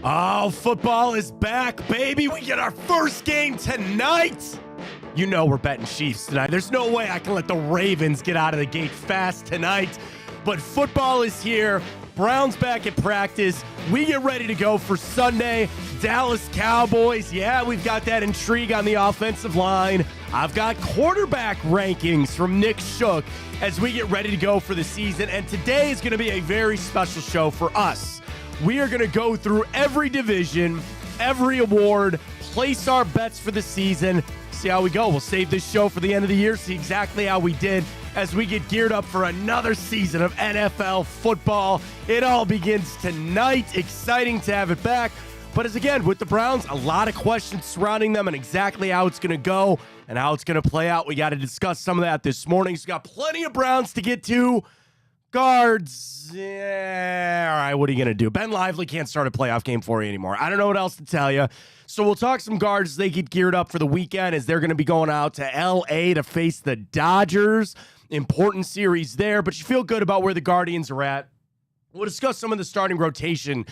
Oh, football is back, baby. We get our first game tonight. You know we're betting Chiefs tonight. There's no way I can let the Ravens get out of the gate fast tonight. But football is here. Browns back at practice. We get ready to go for Sunday. Dallas Cowboys. Yeah, we've got that intrigue on the offensive line. I've got quarterback rankings from Nick Shook as we get ready to go for the season. And today is going to be a very special show for us. We are going to go through every division, every award, place our bets for the season, see how we go. We'll save this show for the end of the year, see exactly how we did as we get geared up for another season of NFL football. It all begins tonight. Exciting to have it back. But as again, with the Browns, a lot of questions surrounding them and exactly how it's going to go and how it's going to play out. We got to discuss some of that this morning. So got plenty of Browns to get to. Guards, yeah, all right, what are you going to do? Ben Lively can't start a playoff game for you anymore. I don't know what else to tell you. So we'll talk some guards as they get geared up for the weekend as they're going to be going out to L.A. to face the Dodgers. Important series there, but you feel good about where the Guardians are at. We'll discuss some of the starting rotation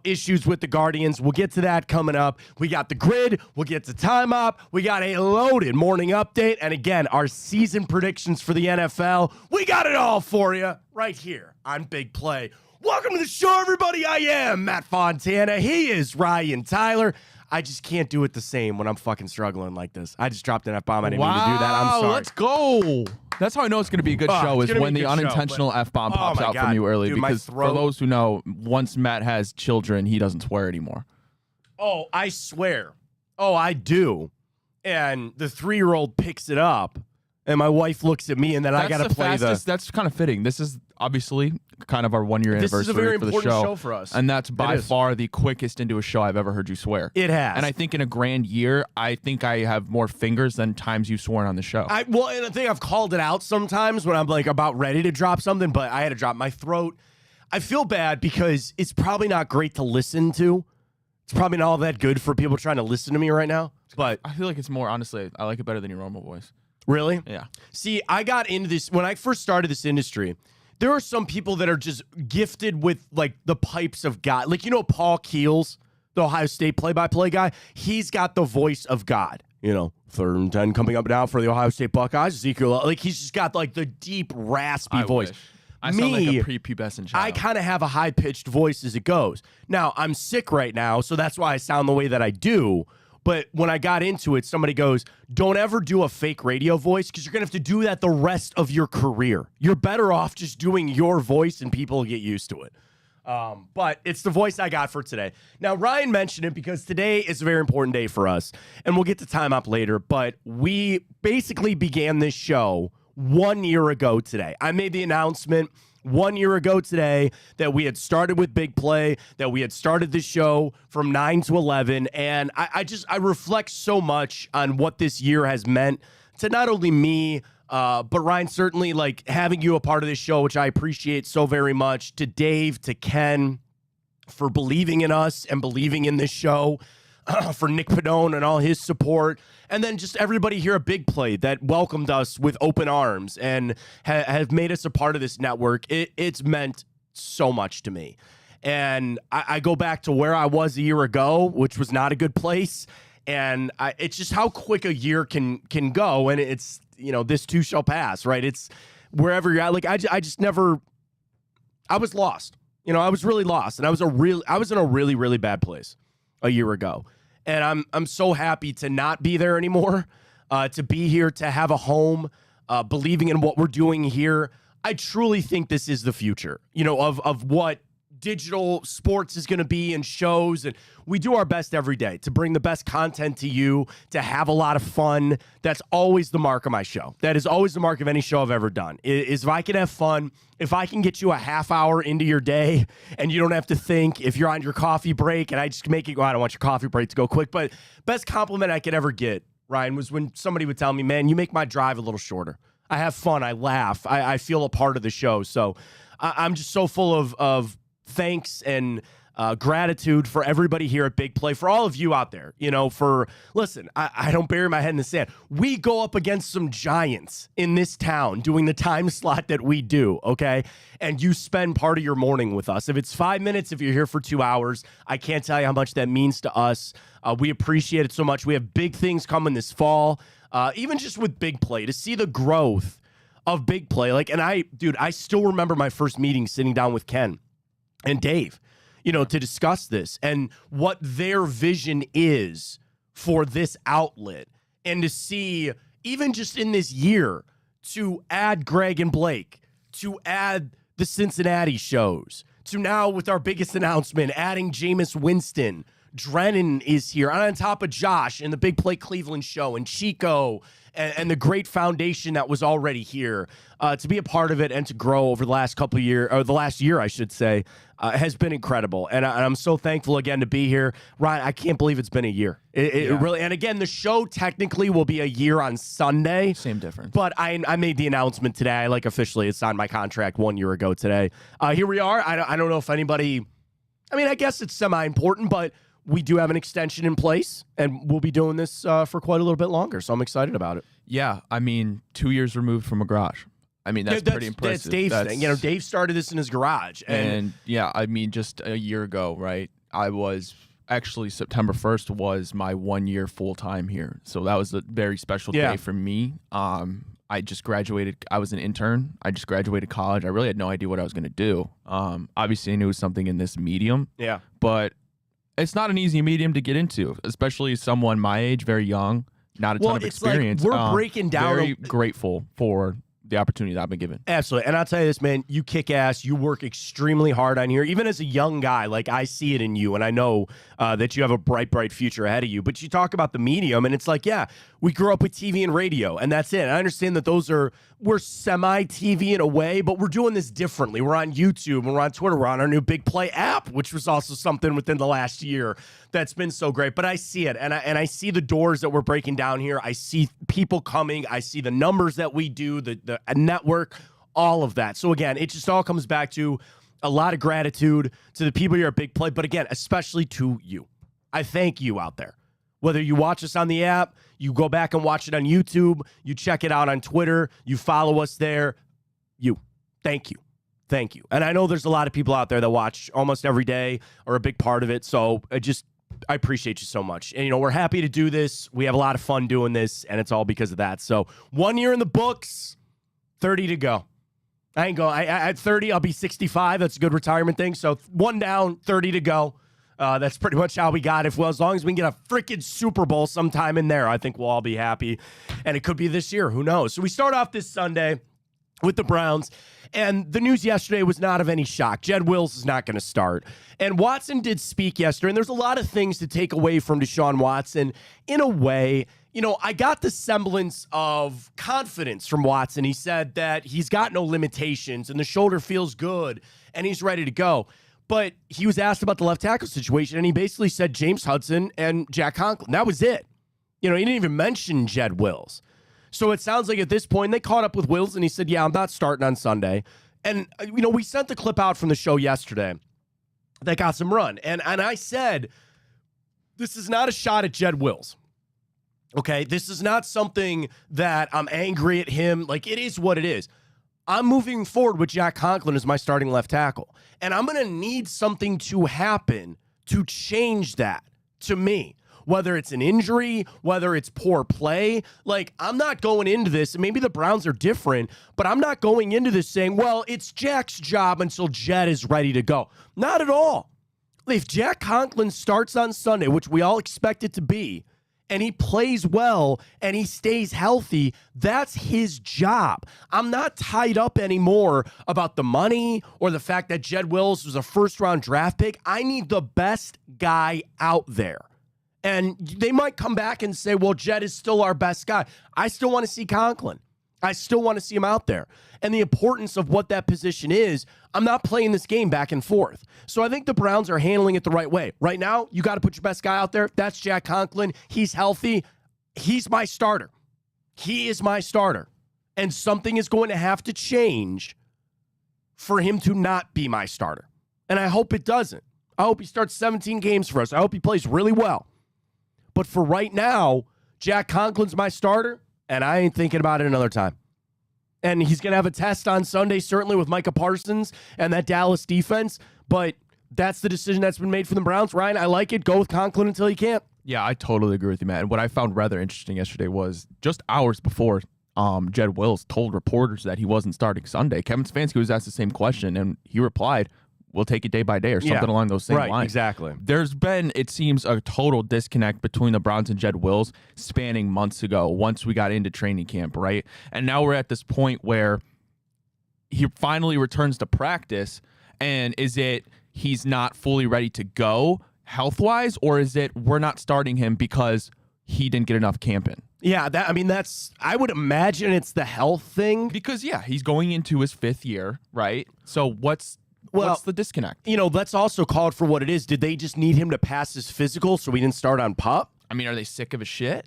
issues with the Guardians. We'll get to that coming up. We got the grid. We'll get to time up. We got a loaded morning update. And again, our season predictions for the NFL. We got it all for you right here on Big Play. Welcome to the show, everybody. I am Matt Fontana. He is Ryan Tyler. I just can't do it the same when I'm fucking struggling like this. I just dropped an F-bomb. I didn't mean to do that. I'm sorry. Let's go. That's how I know it's going to be a good show, is when the unintentional F-bomb pops out from you early. Dude, because for those who know, once Matt has children, he doesn't swear anymore. Oh, I swear. Oh, I do. And the 3-year-old picks it up, and my wife looks at me, and then I got to play the... That's kind of fitting. This is obviously kind of our 1-year anniversary for the show. This is a very important show for us. And that's by far the quickest into a show I've ever heard you swear. It has. And I think in a grand year, I think I have more fingers than times you've sworn on the show. Well, and I think I've called it out sometimes when I'm like about ready to drop something, but I had to drop my throat. I feel bad because it's probably not great to listen to. It's probably not all that good for people trying to listen to me right now. But I feel like it's more, honestly, I like it better than your normal voice. Really? Yeah. See, I got into this when I first started this industry. There are some people that are just gifted with like the pipes of God. Like, you know, Paul Keels, the Ohio State play-by-play guy, he's got the voice of God. You know, 3rd and 10 coming up now for the Ohio State Buckeyes. Ezekiel, like he's just got like the deep, raspy voice. I sound like a prepubescent child. I kind of have a high-pitched voice as it goes. Now, I'm sick right now, so that's why I sound the way that I do. But when I got into it, somebody goes, don't ever do a fake radio voice because you're going to have to do that the rest of your career. You're better off just doing your voice and people will get used to it. But it's the voice I got for today. Now, Ryan mentioned it because today is a very important day for us. And we'll get to time up later. But we basically began this show 1 year ago today. I made the announcement 1 year ago today that we had started with Big Play, that we had started the show from 9 to 11. And I reflect so much on what this year has meant to not only me, but Ryan, certainly like having you a part of this show, which I appreciate so very much, to Dave, to Ken, for believing in us and believing in this show, for Nick Padone and all his support, and then just everybody here at Big Play that welcomed us with open arms and have made us a part of this network. It's meant so much to me. And I go back to where I was a year ago, which was not a good place. And it's just how quick a year can go. And it's, you know, this too shall pass, right? It's wherever you're at. Like, I just never, I was lost. You know, I was really lost. And I was in a really, really bad place a year ago. And I'm so happy to not be there anymore, to be here, to have a home, believing in what we're doing here. I truly think this is the future, you know, of what digital sports is going to be and shows. And we do our best every day to bring the best content to you, to have a lot of fun. That's always the mark of my show. That is always the mark of any show I've ever done, is if I can have fun, if I can get you a half hour into your day and you don't have to think, if you're on your coffee break and I just make you go, I don't want your coffee break to go quick. But best compliment I could ever get, Ryan, was when somebody would tell me, man, you make my drive a little shorter. I have fun. I laugh. I feel a part of the show. So I'm just so full of thanks and Gratitude for everybody here at Big Play, for all of you out there, listen, I don't bury my head in the sand. We go up against some giants in this town doing the time slot that we do, okay? And you spend part of your morning with us. If it's 5 minutes, if you're here for 2 hours, I can't tell you how much that means to us. We appreciate it so much. We have big things coming this fall, even just with Big Play, to see the growth of Big Play. I still remember my first meeting sitting down with Ken and Dave, to discuss this and what their vision is for this outlet, and to see, even just in this year, to add Greg and Blake, to add the Cincinnati shows, to now with our biggest announcement, adding Jameis Winston. Drennan is here, and on top of Josh and the Big Play Cleveland show, and Chico, and the great foundation that was already here, to be a part of it and to grow over the last couple of years, or the last year, I should say, has been incredible. And I'm so thankful again to be here. Ryan, I can't believe it's been a year. It really, and again, the show technically will be a year on Sunday. Same difference. But I made the announcement today. Officially, it's on my contract 1 year ago today. Here we are. I don't know if anybody, I guess it's semi-important, but we do have an extension in place, and we'll be doing this for quite a little bit longer, so I'm excited about it. Yeah, 2 years removed from a garage. That's pretty impressive. That's Dave's thing. Dave started this in his garage. And just a year ago, right, I was actually, September 1st was my 1 year full-time here, so that was a very special day for me. I just graduated. I was an intern. I just graduated college. I really had no idea what I was going to do. Obviously, I knew it was something in this medium. Yeah. But it's not an easy medium to get into, especially someone my age, very young, not a ton of experience. Like we're breaking down. Very grateful for the opportunity that I've been given. Absolutely. And I'll tell you this, man, you kick ass. You work extremely hard on here. Even as a young guy, I see it in you, and I know that you have a bright, bright future ahead of you. But you talk about the medium, and it's we grew up with TV and radio, and that's it. And I understand that we're semi-TV in a way, but we're doing this differently. We're on YouTube, we're on Twitter, we're on our new Big Play app, which was also something within the last year that's been so great. But I see it, and I see the doors that we're breaking down here. I see people coming. I see the numbers that we do, the network, all of that. So again, it just all comes back to a lot of gratitude to the people here at Big Play, but again, especially to you. I thank you out there. Whether you watch us on the app, you go back and watch it on YouTube, you check it out on Twitter, you follow us there, thank you. Thank you. And I know there's a lot of people out there that watch almost every day or a big part of it, so I appreciate you so much. And, we're happy to do this. We have a lot of fun doing this, and it's all because of that. So 1 year in the books, 30 to go. I ain't going. At 30, I'll be 65. That's a good retirement thing. So 1 down, 30 to go. That's pretty much how we got it. Well, as long as we can get a freaking Super Bowl sometime in there, I think we'll all be happy. And it could be this year. Who knows? So we start off this Sunday with the Browns. And the news yesterday was not of any shock. Jed Wills is not going to start. And Watson did speak yesterday. And there's a lot of things to take away from Deshaun Watson. In a way, I got the semblance of confidence from Watson. He said that he's got no limitations and the shoulder feels good and he's ready to go. But he was asked about the left tackle situation, and he basically said James Hudson and Jack Conklin. That was it. He didn't even mention Jed Wills. So it sounds like at this point, they caught up with Wills, and he said, I'm not starting on Sunday. And, we sent the clip out from the show yesterday that got some run. And I said, this is not a shot at Jed Wills. Okay? This is not something that I'm angry at him. It is what it is. I'm moving forward with Jack Conklin as my starting left tackle. And I'm going to need something to happen to change that to me. Whether it's an injury, whether it's poor play. I'm not going into this, and maybe the Browns are different, but I'm not going into this saying, well, it's Jack's job until Jed is ready to go. Not at all. If Jack Conklin starts on Sunday, which we all expect it to be, and he plays well and he stays healthy, that's his job. I'm not tied up anymore about the money or the fact that Jed Wills was a first-round draft pick. I need the best guy out there. And they might come back and say, well, Jed is still our best guy. I still want to see Conklin. I still want to see him out there. And the importance of what that position is, I'm not playing this game back and forth. So I think the Browns are handling it the right way. Right now, you got to put your best guy out there. That's Jack Conklin. He's healthy. He's my starter. He is my starter. And something is going to have to change for him to not be my starter. And I hope it doesn't. I hope he starts 17 games for us. I hope he plays really well. But for right now, Jack Conklin's my starter, and I ain't thinking about it another time. And he's going to have a test on Sunday, certainly with Micah Parsons and that Dallas defense. But that's the decision that's been made for the Browns. Ryan, I like it. Go with Conklin until you can't. Yeah, I totally agree with you, Matt. And what I found rather interesting yesterday was just hours before Jed Wills told reporters that he wasn't starting Sunday, Kevin Stefanski was asked the same question, and he replied, we'll take it day by day or something along those same lines. Exactly. There's been, it seems, a total disconnect between the Browns and Jed Wills spanning months ago once we got into training camp, right? And now we're at this point where he finally returns to practice, and is it he's not fully ready to go health-wise, or is it we're not starting him because he didn't get enough camp in? Yeah, I would imagine it's the health thing. Because, yeah, he's going into his 5th year, right? So what's the disconnect? Let's also call it for what it is. Did they just need him to pass his physical so we didn't start on PUP? I mean, are they sick of his shit?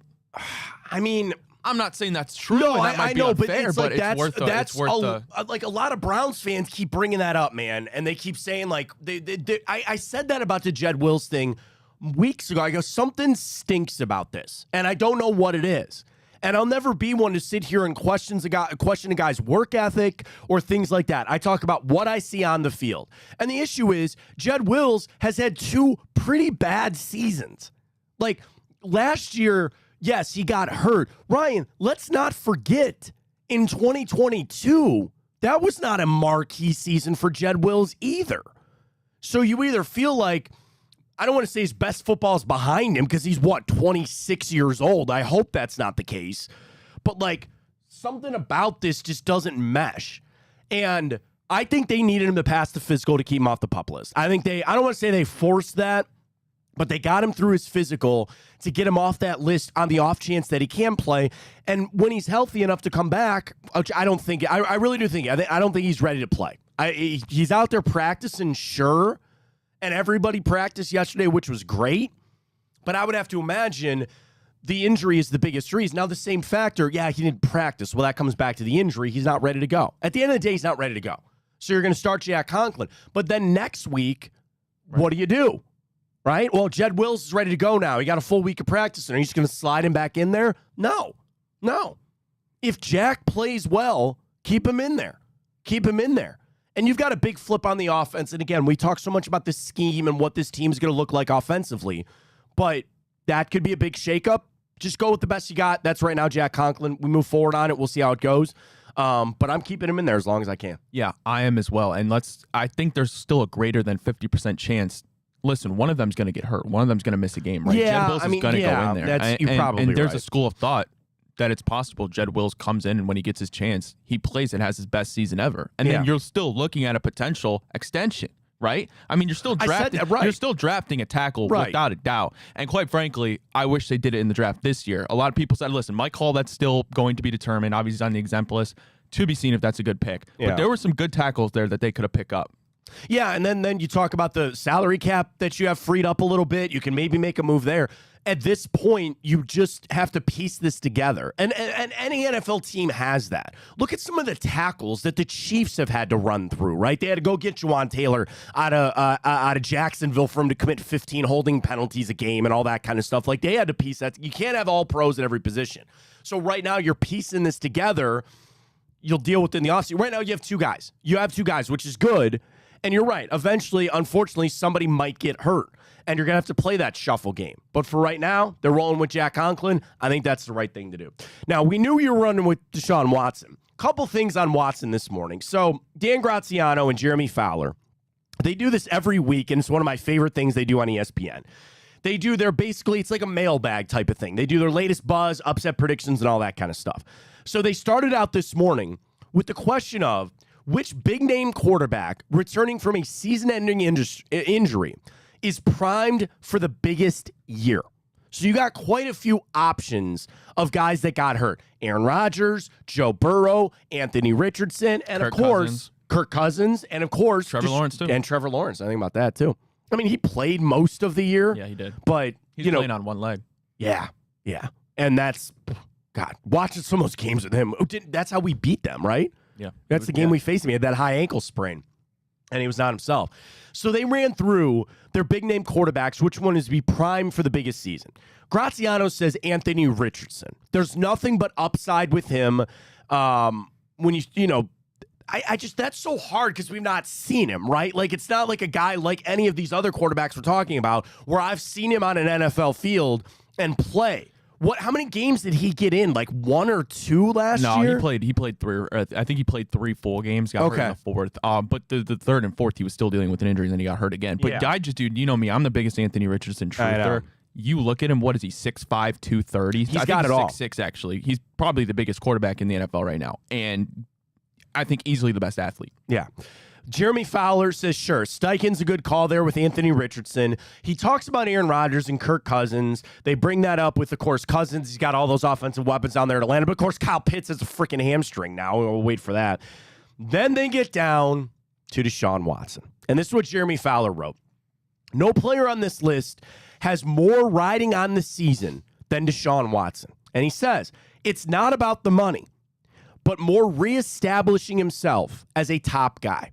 I mean, I'm not saying that's true. No, and that might I be know, unfair, but it's worth the. Like a lot of Browns fans keep bringing that up, man, and they keep saying like I said that about the Jed Wills thing weeks ago. I go, something stinks about this, and I don't know what it is. And I'll never be one to sit here and question a guy's work ethic or things like that. I talk about what I see on the field. And the issue is Jed Wills has had 2 pretty bad seasons. Like last year, yes, he got hurt. Ryan, let's not forget in 2022, that was not a marquee season for Jed Wills either. So you either feel like, I don't want to say his best football is behind him because he's, 26 years old. I hope that's not the case. But, like, something about this just doesn't mesh. And I think they needed him to pass the physical to keep him off the PUP list. I don't want to say they forced that, but they got him through his physical to get him off that list on the off chance that he can play. And when he's healthy enough to come back, which I don't think, I really do think, I don't think he's ready to play. He's out there practicing, sure. And everybody practiced yesterday, which was great. But I would have to imagine the injury is the biggest reason. Now, the same factor, yeah, he didn't practice. Well, that comes back to the injury. He's not ready to go. At the end of the day, he's not ready to go. So you're going to start Jack Conklin. But then next week, what do you do? Right? Well, Jed Wills is ready to go now. He got a full week of practice. And are you just going to slide him back in there? No. If Jack plays well, keep him in there. And you've got a big flip on the offense. And again, we talk so much about this scheme and what this team is going to look like offensively. But that could be a big shakeup. Just go with the best you got. That's right now Jack Conklin. We move forward on it. We'll see how it goes. But I'm keeping him in there as long as I can. Yeah, I am as well. And I think there's still a greater than 50% chance. Listen, one of them's going to get hurt. One of them's going to miss a game, right? Yeah, Jed Wills is going to go in there. You're probably and there's right. a school of thought that it's possible Jed Wills comes in and when he gets his chance, he plays and has his best season ever. And then you're still looking at a potential extension, right? I mean, you're still drafting, you're still drafting a tackle without a doubt. And quite frankly, I wish they did it in the draft this year. A lot of people said, listen, Mike Hall, that's still going to be determined. Obviously, he's on the exempt list. To be seen if that's a good pick. Yeah. But there were some good tackles there that they could have picked up. Yeah, and then you talk about the salary cap that you have freed up a little bit. You can maybe make a move there. At this point, you just have to piece this together. And any NFL team has that. Look at some of the tackles that the Chiefs have had to run through, right? They had to go get Juwan Taylor out of Jacksonville for him to commit 15 holding penalties a game and all that kind of stuff. Like, they had to piece that. You can't have all pros at every position. So right now, you're piecing this together. You'll deal with it in the offseason. Right now, you have 2 guys. You have 2 guys, which is good. And you're right. Eventually, unfortunately, somebody might get hurt. And you're going to have to play that shuffle game. But for right now, they're rolling with Jack Conklin. I think that's the right thing to do. Now, we knew you were running with Deshaun Watson. Couple things on Watson this morning. So, Dan Graziano and Jeremy Fowler, they do this every week, and it's one of my favorite things they do on ESPN. They do it's like a mailbag type of thing. They do their latest buzz, upset predictions, and all that kind of stuff. So they started out this morning with the question of which big-name quarterback returning from a season-ending injury is primed for the biggest year. So you got quite a few options of guys that got hurt. Aaron Rodgers, Joe Burrow, Anthony Richardson, and Kirk Cousins, and of course Trevor Lawrence too. And Trevor Lawrence. I think about that too. I mean, he played most of the year. Yeah, he did. But he's playing on one leg. Yeah. And that's, God, watching some of those games with him. That's how we beat them, right? Yeah. That's the game we faced him. He had that high ankle sprain. and he was not himself. So they ran through their big-name quarterbacks, which one is to be primed for the biggest season. Graziano says Anthony Richardson. There's nothing but upside with him. When I just, that's so hard because we've not seen him, right? Like, it's not like a guy like any of these other quarterbacks we're talking about where I've seen him on an NFL field and play. How many games did he get in? Like 1 or 2 last year? No, he played 3. I think he played 3 full games. Got hurt in the 4th. But the 3rd and 4th, he was still dealing with an injury, and then he got hurt again. But dude, you know me. I'm the biggest Anthony Richardson truther. You look at him. What is he? 6'5", 230. He's got it all. 6'6", actually. He's probably the biggest quarterback in the NFL right now, and I think easily the best athlete. Yeah. Jeremy Fowler says, sure, Steichen's a good call there with Anthony Richardson. He talks about Aaron Rodgers and Kirk Cousins. They bring that up with, of course, Cousins. He's got all those offensive weapons down there in Atlanta. But, of course, Kyle Pitts has a freaking hamstring now. We'll wait for that. Then they get down to Deshaun Watson. And this is what Jeremy Fowler wrote. No player on this list has more riding on the season than Deshaun Watson. And he says, it's not about the money, but more reestablishing himself as a top guy.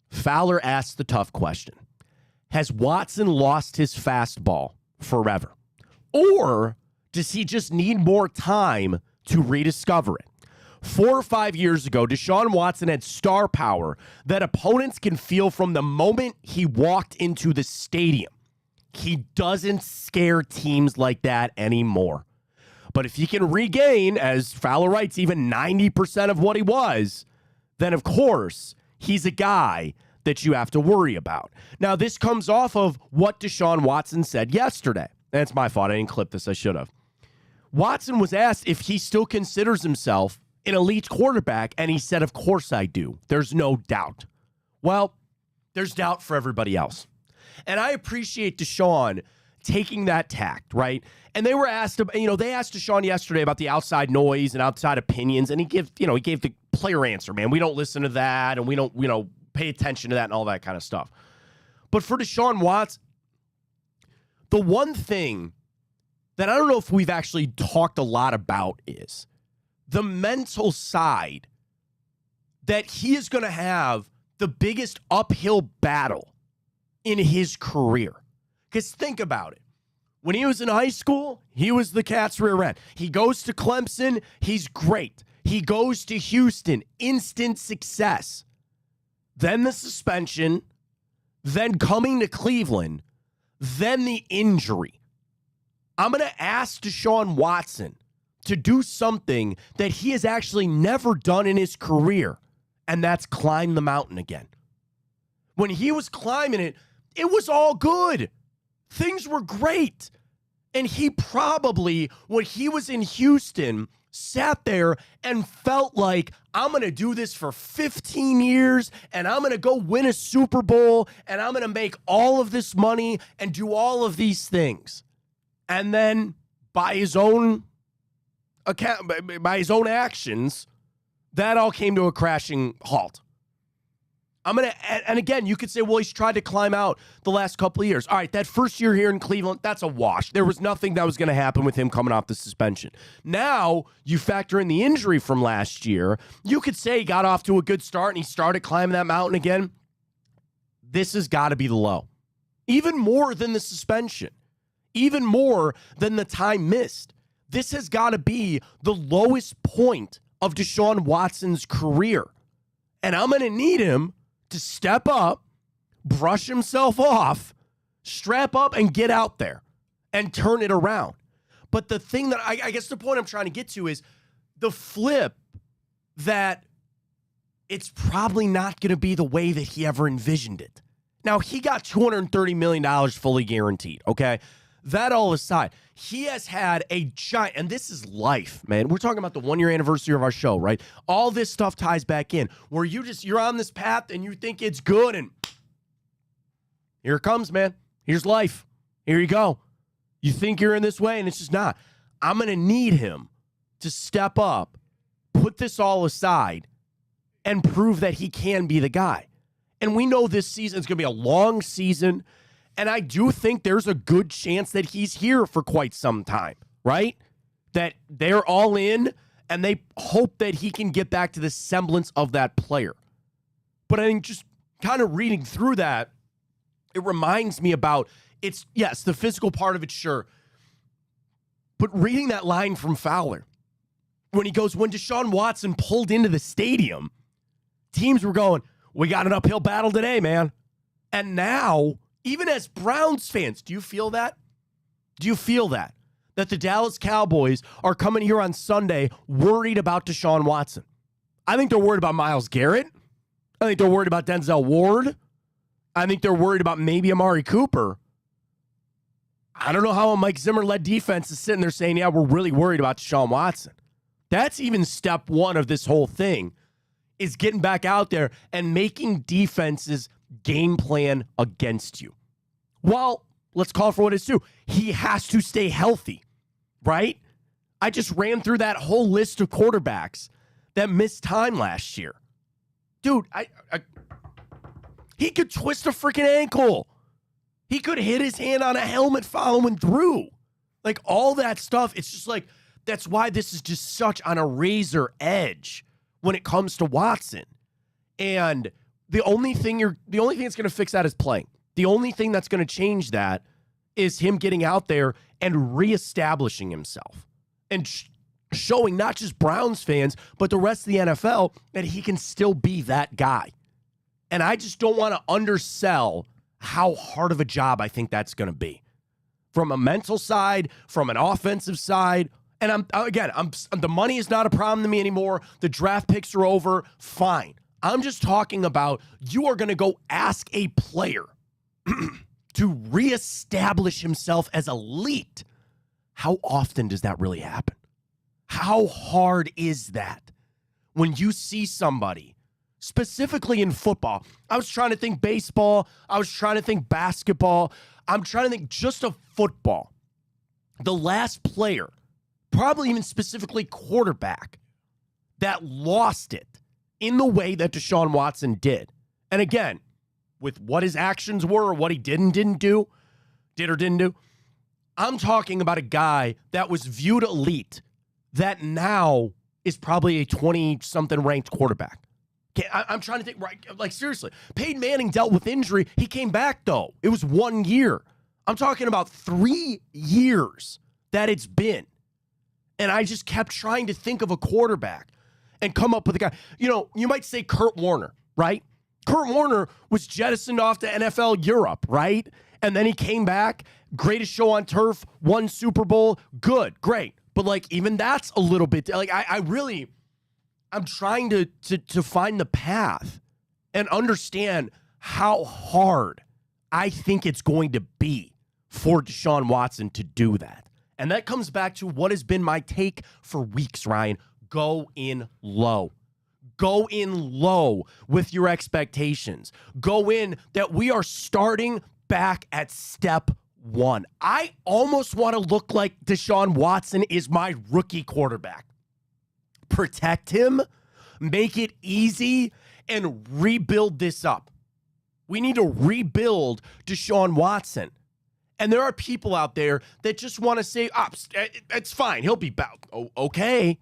Fowler asks the tough question. Has Watson lost his fastball forever? Or does he just need more time to rediscover it? 4 or 5 years ago, Deshaun Watson had star power that opponents can feel from the moment he walked into the stadium. He doesn't scare teams like that anymore. But if he can regain, as Fowler writes, even 90% of what he was, then of course he's a guy that you have to worry about. Now, this comes off of what Deshaun Watson said yesterday. And it's my fault. I didn't clip this. I should have. Watson was asked if he still considers himself an elite quarterback, and he said, of course I do. There's no doubt. Well, there's doubt for everybody else. And I appreciate Deshaun taking that tact, right? And they were asked, they asked Deshaun yesterday about the outside noise and outside opinions, and he gave the player answer, man. We don't listen to that, and we don't, pay attention to that and all that kind of stuff. But for Deshaun Watson, the one thing that I don't know if we've actually talked a lot about is the mental side that he is going to have the biggest uphill battle in his career. Because think about it. When he was in high school, he was the cat's rear end. He goes to Clemson, he's great. He goes to Houston, instant success. Then the suspension, then coming to Cleveland, then the injury. I'm going to ask Deshaun Watson to do something that he has actually never done in his career, and that's climb the mountain again. When he was climbing it, it was all good. Things were great. And he probably, when he was in Houston, sat there and felt like, I'm going to do this for 15 years, and I'm going to go win a Super Bowl, and I'm going to make all of this money and do all of these things. And then by his own actions, that all came to a crashing halt. And again, you could say, well, he's tried to climb out the last couple of years. All right, that first year here in Cleveland, that's a wash. There was nothing that was going to happen with him coming off the suspension. Now, you factor in the injury from last year. You could say he got off to a good start and he started climbing that mountain again. This has got to be the low. Even more than the suspension. Even more than the time missed. This has got to be the lowest point of Deshaun Watson's career. And I'm going to need him to step up, brush himself off, strap up, and get out there and turn it around. But the thing that I guess the point I'm trying to get to is the flip that it's probably not going to be the way that he ever envisioned it. Now, he got $230 million fully guaranteed, okay? That all aside, he has had a giant, and this is life, man. We're talking about the 1-year anniversary of our show, right? All this stuff ties back in where you're on this path and you think it's good, and here it comes, man. Here's life. Here you go. You think you're in this way, and it's just not. I'm going to need him to step up, put this all aside, and prove that he can be the guy. And we know this season is going to be a long season. And I do think there's a good chance that he's here for quite some time, right? That they're all in and they hope that he can get back to the semblance of that player. But I think just kind of reading through that, it reminds me about yes, the physical part of it, sure. But reading that line from Fowler, when he goes, when Deshaun Watson pulled into the stadium, teams were going, we got an uphill battle today, man. And now, even as Browns fans, do you feel that? Do you feel that? That the Dallas Cowboys are coming here on Sunday worried about Deshaun Watson? I think they're worried about Myles Garrett. I think they're worried about Denzel Ward. I think they're worried about maybe Amari Cooper. I don't know how a Mike Zimmer-led defense is sitting there saying, yeah, we're really worried about Deshaun Watson. That's even step one of this whole thing, is getting back out there and making defenses game plan against you. Well, let's call it for what it's due. He has to stay healthy, right? I just ran through that whole list of quarterbacks that missed time last year. Dude, he could twist a freaking ankle. He could hit his hand on a helmet following through. Like, all that stuff, it's just like, that's why this is just such on a razor edge when it comes to Watson. And the only thing that's going to fix that is playing. The only thing that's going to change that is him getting out there and reestablishing himself and showing not just Browns fans, but the rest of the NFL that he can still be that guy. And I just don't want to undersell how hard of a job I think that's going to be. From a mental side, from an offensive side. And the money is not a problem to me anymore. The draft picks are over. Fine. I'm just talking about, you are going to go ask a player to reestablish himself as elite. How often does that really happen? How hard is that when you see somebody, specifically in football? I was trying to think baseball. I was trying to think basketball. I'm trying to think just of football. The last player, probably even specifically quarterback, that lost it in the way that Deshaun Watson did. And again, with what his actions were, or what he did or didn't do, I'm talking about a guy that was viewed elite that now is probably a 20-something ranked quarterback. Okay, I'm trying to think, right? Like, seriously, Peyton Manning dealt with injury. He came back, though. It was 1 year. I'm talking about 3 years that it's been. And I just kept trying to think of a quarterback and come up with a guy. You know, you might say Kurt Warner, right? Kurt Warner was jettisoned off to NFL Europe, right? And then he came back, greatest show on turf, won Super Bowl, good, great. But, like, even that's a little bit, like, I'm trying to find the path and understand how hard I think it's going to be for Deshaun Watson to do that. And that comes back to what has been my take for weeks, Ryan. Go in low. Go in low with your expectations. Go in that we are starting back at step one. I almost want to look like Deshaun Watson is my rookie quarterback. Protect him, make it easy, and rebuild this up. We need to rebuild Deshaun Watson. And there are people out there that just want to say, it's fine, he'll be back. Oh, okay.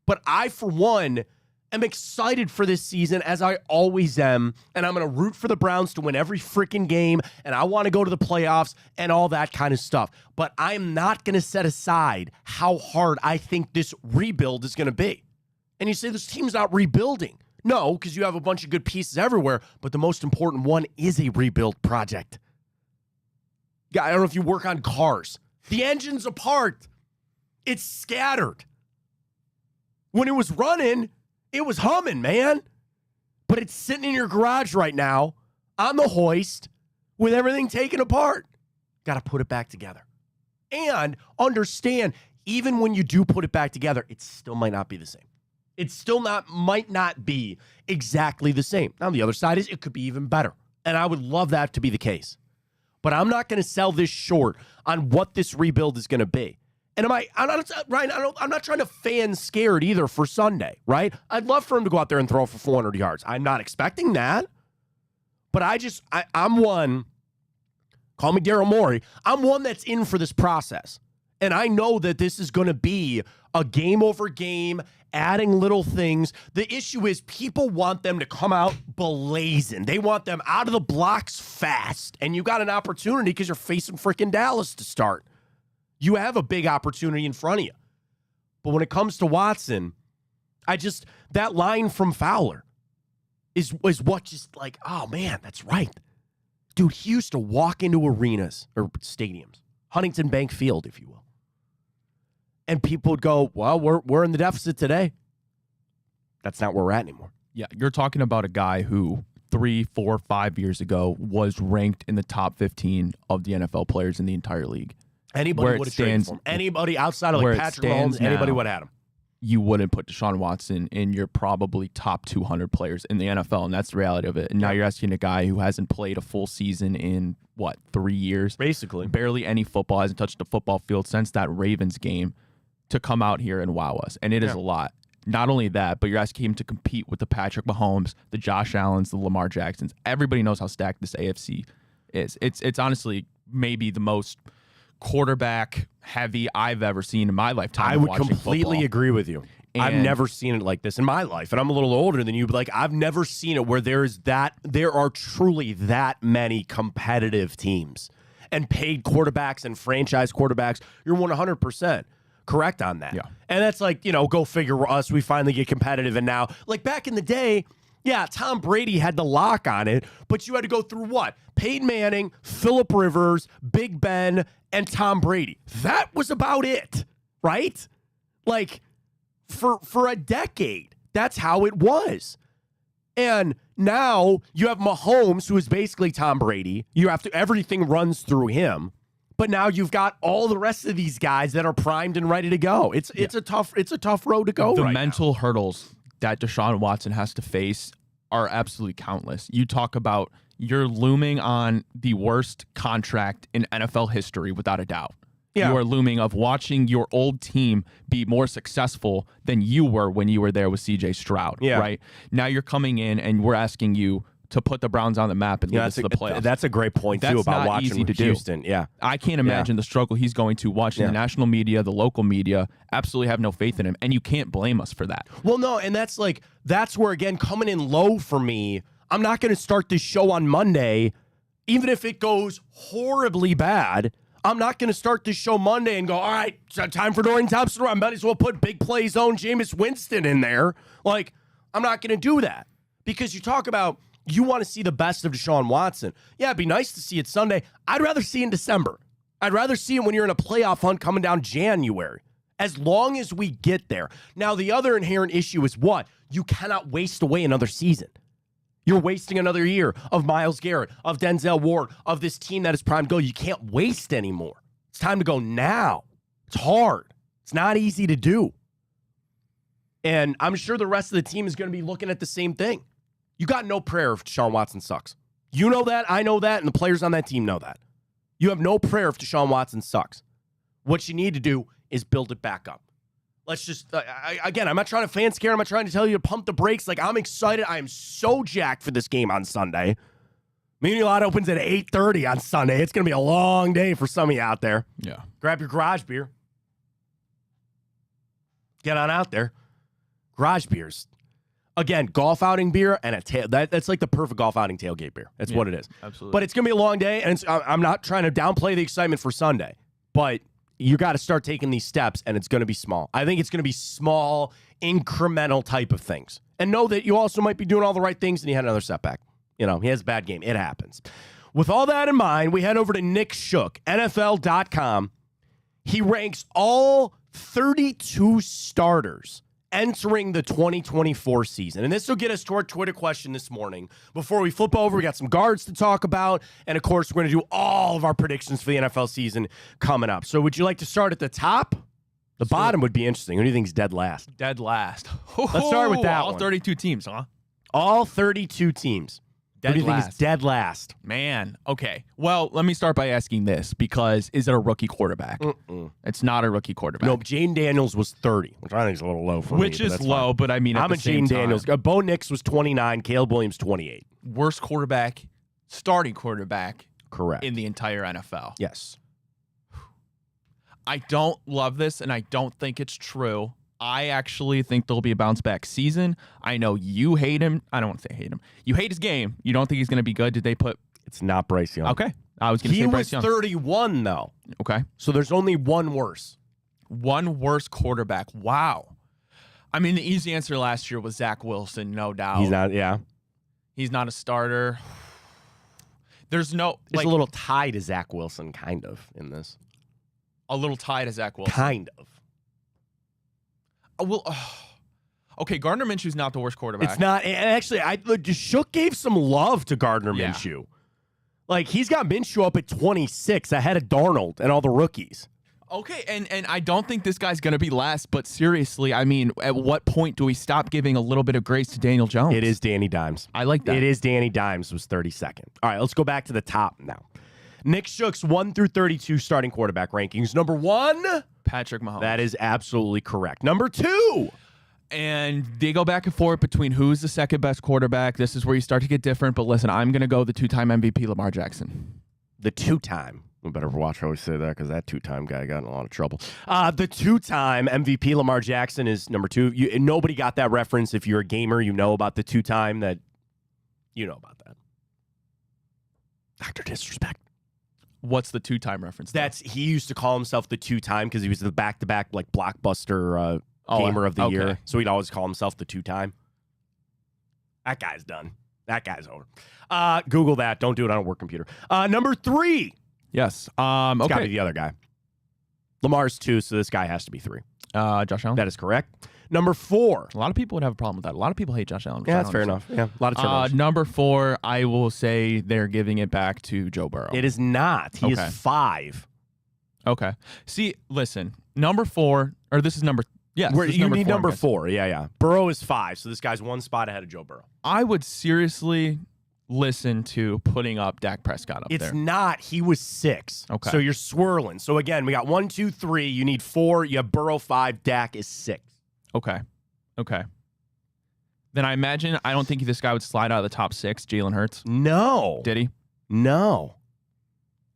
But I, for one, am excited for this season, as I always am, and I'm going to root for the Browns to win every freaking game, and I want to go to the playoffs and all that kind of stuff. But I'm not going to set aside how hard I think this rebuild is going to be. And you say this team's not rebuilding. No, because you have a bunch of good pieces everywhere, but the most important one is a rebuild project. I don't know if you work on cars. The engine's apart. It's scattered. When it was running, it was humming, man. But it's sitting in your garage right now on the hoist with everything taken apart. Got to put it back together. And understand, even when you do put it back together, it still might not be the same. It still might not be exactly the same. Now, the other side is it could be even better. And I would love that to be the case. But I'm not going to sell this short on what this rebuild is going to be. And I'm not trying to fan scared either for Sunday, right? I'd love for him to go out there and throw for 400 yards. I'm not expecting that. But I'm one, call me Daryl Morey, I'm one that's in for this process. And I know that this is going to be a game over game adding little things. The issue is people want them to come out blazing. They want them out of the blocks fast. And you got an opportunity because you're facing freaking Dallas to start. You have a big opportunity in front of you. But when it comes to Watson, that line from Fowler is what just like, oh man, that's right. Dude, he used to walk into arenas or stadiums, Huntington Bank Field, if you will. And people would go, well, we're in the deficit today. That's not where we're at anymore. Yeah, you're talking about a guy who 3, 4, 5 years ago was ranked in the top 15 of the NFL players in the entire league. Anybody would have traded for him. Anybody outside of like Patrick Mahomes, anybody would have had him. You wouldn't put Deshaun Watson in your probably top 200 players in the NFL, and that's the reality of it. And now you're asking a guy who hasn't played a full season in, 3 years? Basically. Barely any football, hasn't touched a football field since that Ravens game, to come out here and wow us. And it is a lot. Not only that, but you're asking him to compete with the Patrick Mahomes, the Josh Allens, the Lamar Jacksons. Everybody knows how stacked this AFC is. It's honestly maybe the most quarterback heavy I've ever seen in my lifetime. I would completely agree with you. I've never seen it like this in my life, and I'm a little older than you, but like I've never seen it where there are truly that many competitive teams and paid quarterbacks and franchise quarterbacks. You're 100% correct on that. Yeah. And that's like, go figure us, we finally get competitive. And now, like back in the day, yeah, Tom Brady had the lock on it, but you had to go through what? Peyton Manning, Phillip Rivers, Big Ben, and Tom Brady. That was about it, right? Like, for a decade, that's how it was. And now you have Mahomes, who is basically Tom Brady. Everything runs through him. But now you've got all the rest of these guys that are primed and ready to go. It's a tough road to go. The right mental now. hurdles that Deshaun Watson has to face are absolutely countless. You talk about you're looming on the worst contract in NFL history without a doubt. Yeah. You are looming of watching your old team be more successful than you were when you were there with CJ Stroud. Yeah. Right? Now you're coming in and we're asking you to put the Browns on the map and lead us to the playoffs. That's a great point, too, about watching Houston. Yeah. I can't imagine the struggle he's going to watching the national media, the local media, absolutely have no faith in him, and you can't blame us for that. Well, no, and that's where, again, coming in low for me, I'm not going to start this show on Monday, even if it goes horribly bad. I'm not going to start this show Monday and go, all right, time for Dorian Thompson. I might as well put big play zone Jameis Winston in there. Like, I'm not going to do that because you talk about you want to see the best of Deshaun Watson. Yeah, it'd be nice to see it Sunday. I'd rather see it in December. I'd rather see it when you're in a playoff hunt coming down January, as long as we get there. Now, the other inherent issue is what? You cannot waste away another season. You're wasting another year of Myles Garrett, of Denzel Ward, of this team that is primed to go. You can't waste anymore. It's time to go now. It's hard. It's not easy to do. And I'm sure the rest of the team is going to be looking at the same thing. You got no prayer if Deshaun Watson sucks. You know that, I know that, and the players on that team know that. You have no prayer if Deshaun Watson sucks. What you need to do is build it back up. Let's just, again, I'm not trying to fan scare. I'm not trying to tell you to pump the brakes. Like, I'm excited. I am so jacked for this game on Sunday. Muni Lot opens at 8:30 on Sunday. It's going to be a long day for some of you out there. Yeah. Grab your garage beer. Get on out there. Garage beers. Again, golf outing beer and that's like the perfect golf outing tailgate beer. That's what it is. Absolutely. But it's going to be a long day, and I'm not trying to downplay the excitement for Sunday, but you got to start taking these steps, and it's going to be small. I think it's going to be small, incremental type of things. And know that you also might be doing all the right things, and you had another setback. He has a bad game. It happens. With all that in mind, we head over to Nick Shook, NFL.com. He ranks all 32 starters entering the 2024 season. And this will get us to our Twitter question this morning. Before we flip over, we got some guards to talk about. And, of course, we're going to do all of our predictions for the NFL season coming up. So would you like to start at the top? The bottom would be interesting. Who do you think is dead last? Dead last. Let's start with that all one. 32 teams, huh? All 32 teams. Who do you think is dead last? Man, okay. Well, let me start by asking this, because is it a rookie quarterback? It's not a rookie quarterback. No, Jaden Daniels was 30, which I think is a little low for me. Which is low, but I mean, I'm a Jaden Daniels. Bo Nix was 29, Caleb Williams 28. Worst quarterback, starting quarterback. Correct. In the entire NFL. Yes. I don't love this, and I don't think it's true, I actually think there'll be a bounce back season. I know you hate him. I don't want to say hate him. You hate his game. You don't think he's going to be good. Did they put? It's not Bryce Young. Okay. I was going to say Bryce Young. He was 31, though. Okay. So there's only one worse. One worse quarterback. Wow. I mean, the easy answer last year was Zach Wilson, no doubt. He's not, yeah. He's not a starter. There's no... There's a little tie to Zach Wilson, kind of, in this. A little tie to Zach Wilson. Kind of. Okay, Gardner Minshew's not the worst quarterback. It's not. And actually, Shook gave some love to Gardner Minshew. Like, he's got Minshew up at 26 ahead of Darnold and all the rookies. Okay, and I don't think this guy's going to be last, but seriously, I mean, at what point do we stop giving a little bit of grace to Daniel Jones? It is Danny Dimes. I like that. It is Danny Dimes was 32nd. All right, let's go back to the top now. Nick Shook's 1 through 32 starting quarterback rankings. Number 1, Patrick Mahomes. That is absolutely correct. Number 2. And they go back and forth between who's the second best quarterback. This is where you start to get different, but listen, I'm going to go the 2-time MVP Lamar Jackson. The 2-time. We better watch how we say that because that 2-time guy got in a lot of trouble. The 2-time MVP Lamar Jackson is number 2. Nobody got that reference. If you're a gamer, you know about the 2-time that you know about that. Dr. Disrespect. What's the 2-time reference? He used to call himself the 2-time because he was the back-to-back like blockbuster gamer of the year. So he'd always call himself the 2-time. That guy's done. That guy's over. Google that. Don't do it on a work computer. Number 3. Yes. It's got to be the other guy. Lamar's 2, so this guy has to be 3. Josh Allen? That is correct. Number 4. A lot of people would have a problem with that. A lot of people hate Josh Allen. Yeah, that's fair enough. Yeah, a lot of turnovers. Number 4, I will say they're giving it back to Joe Burrow. It is not. He is 5. Okay. See, listen. Number 4, or this is number... Yeah, you need number 4. Yeah. Burrow is 5, so this guy's 1 spot ahead of Joe Burrow. I would seriously listen to putting up Dak Prescott up there. It's not. He was 6. Okay. So you're swirling. So again, we got 1, 2, 3. You need 4. You have Burrow 5. Dak is 6. Okay. Then I don't think this guy would slide out of the top 6, Jalen Hurts. No. Did he? No.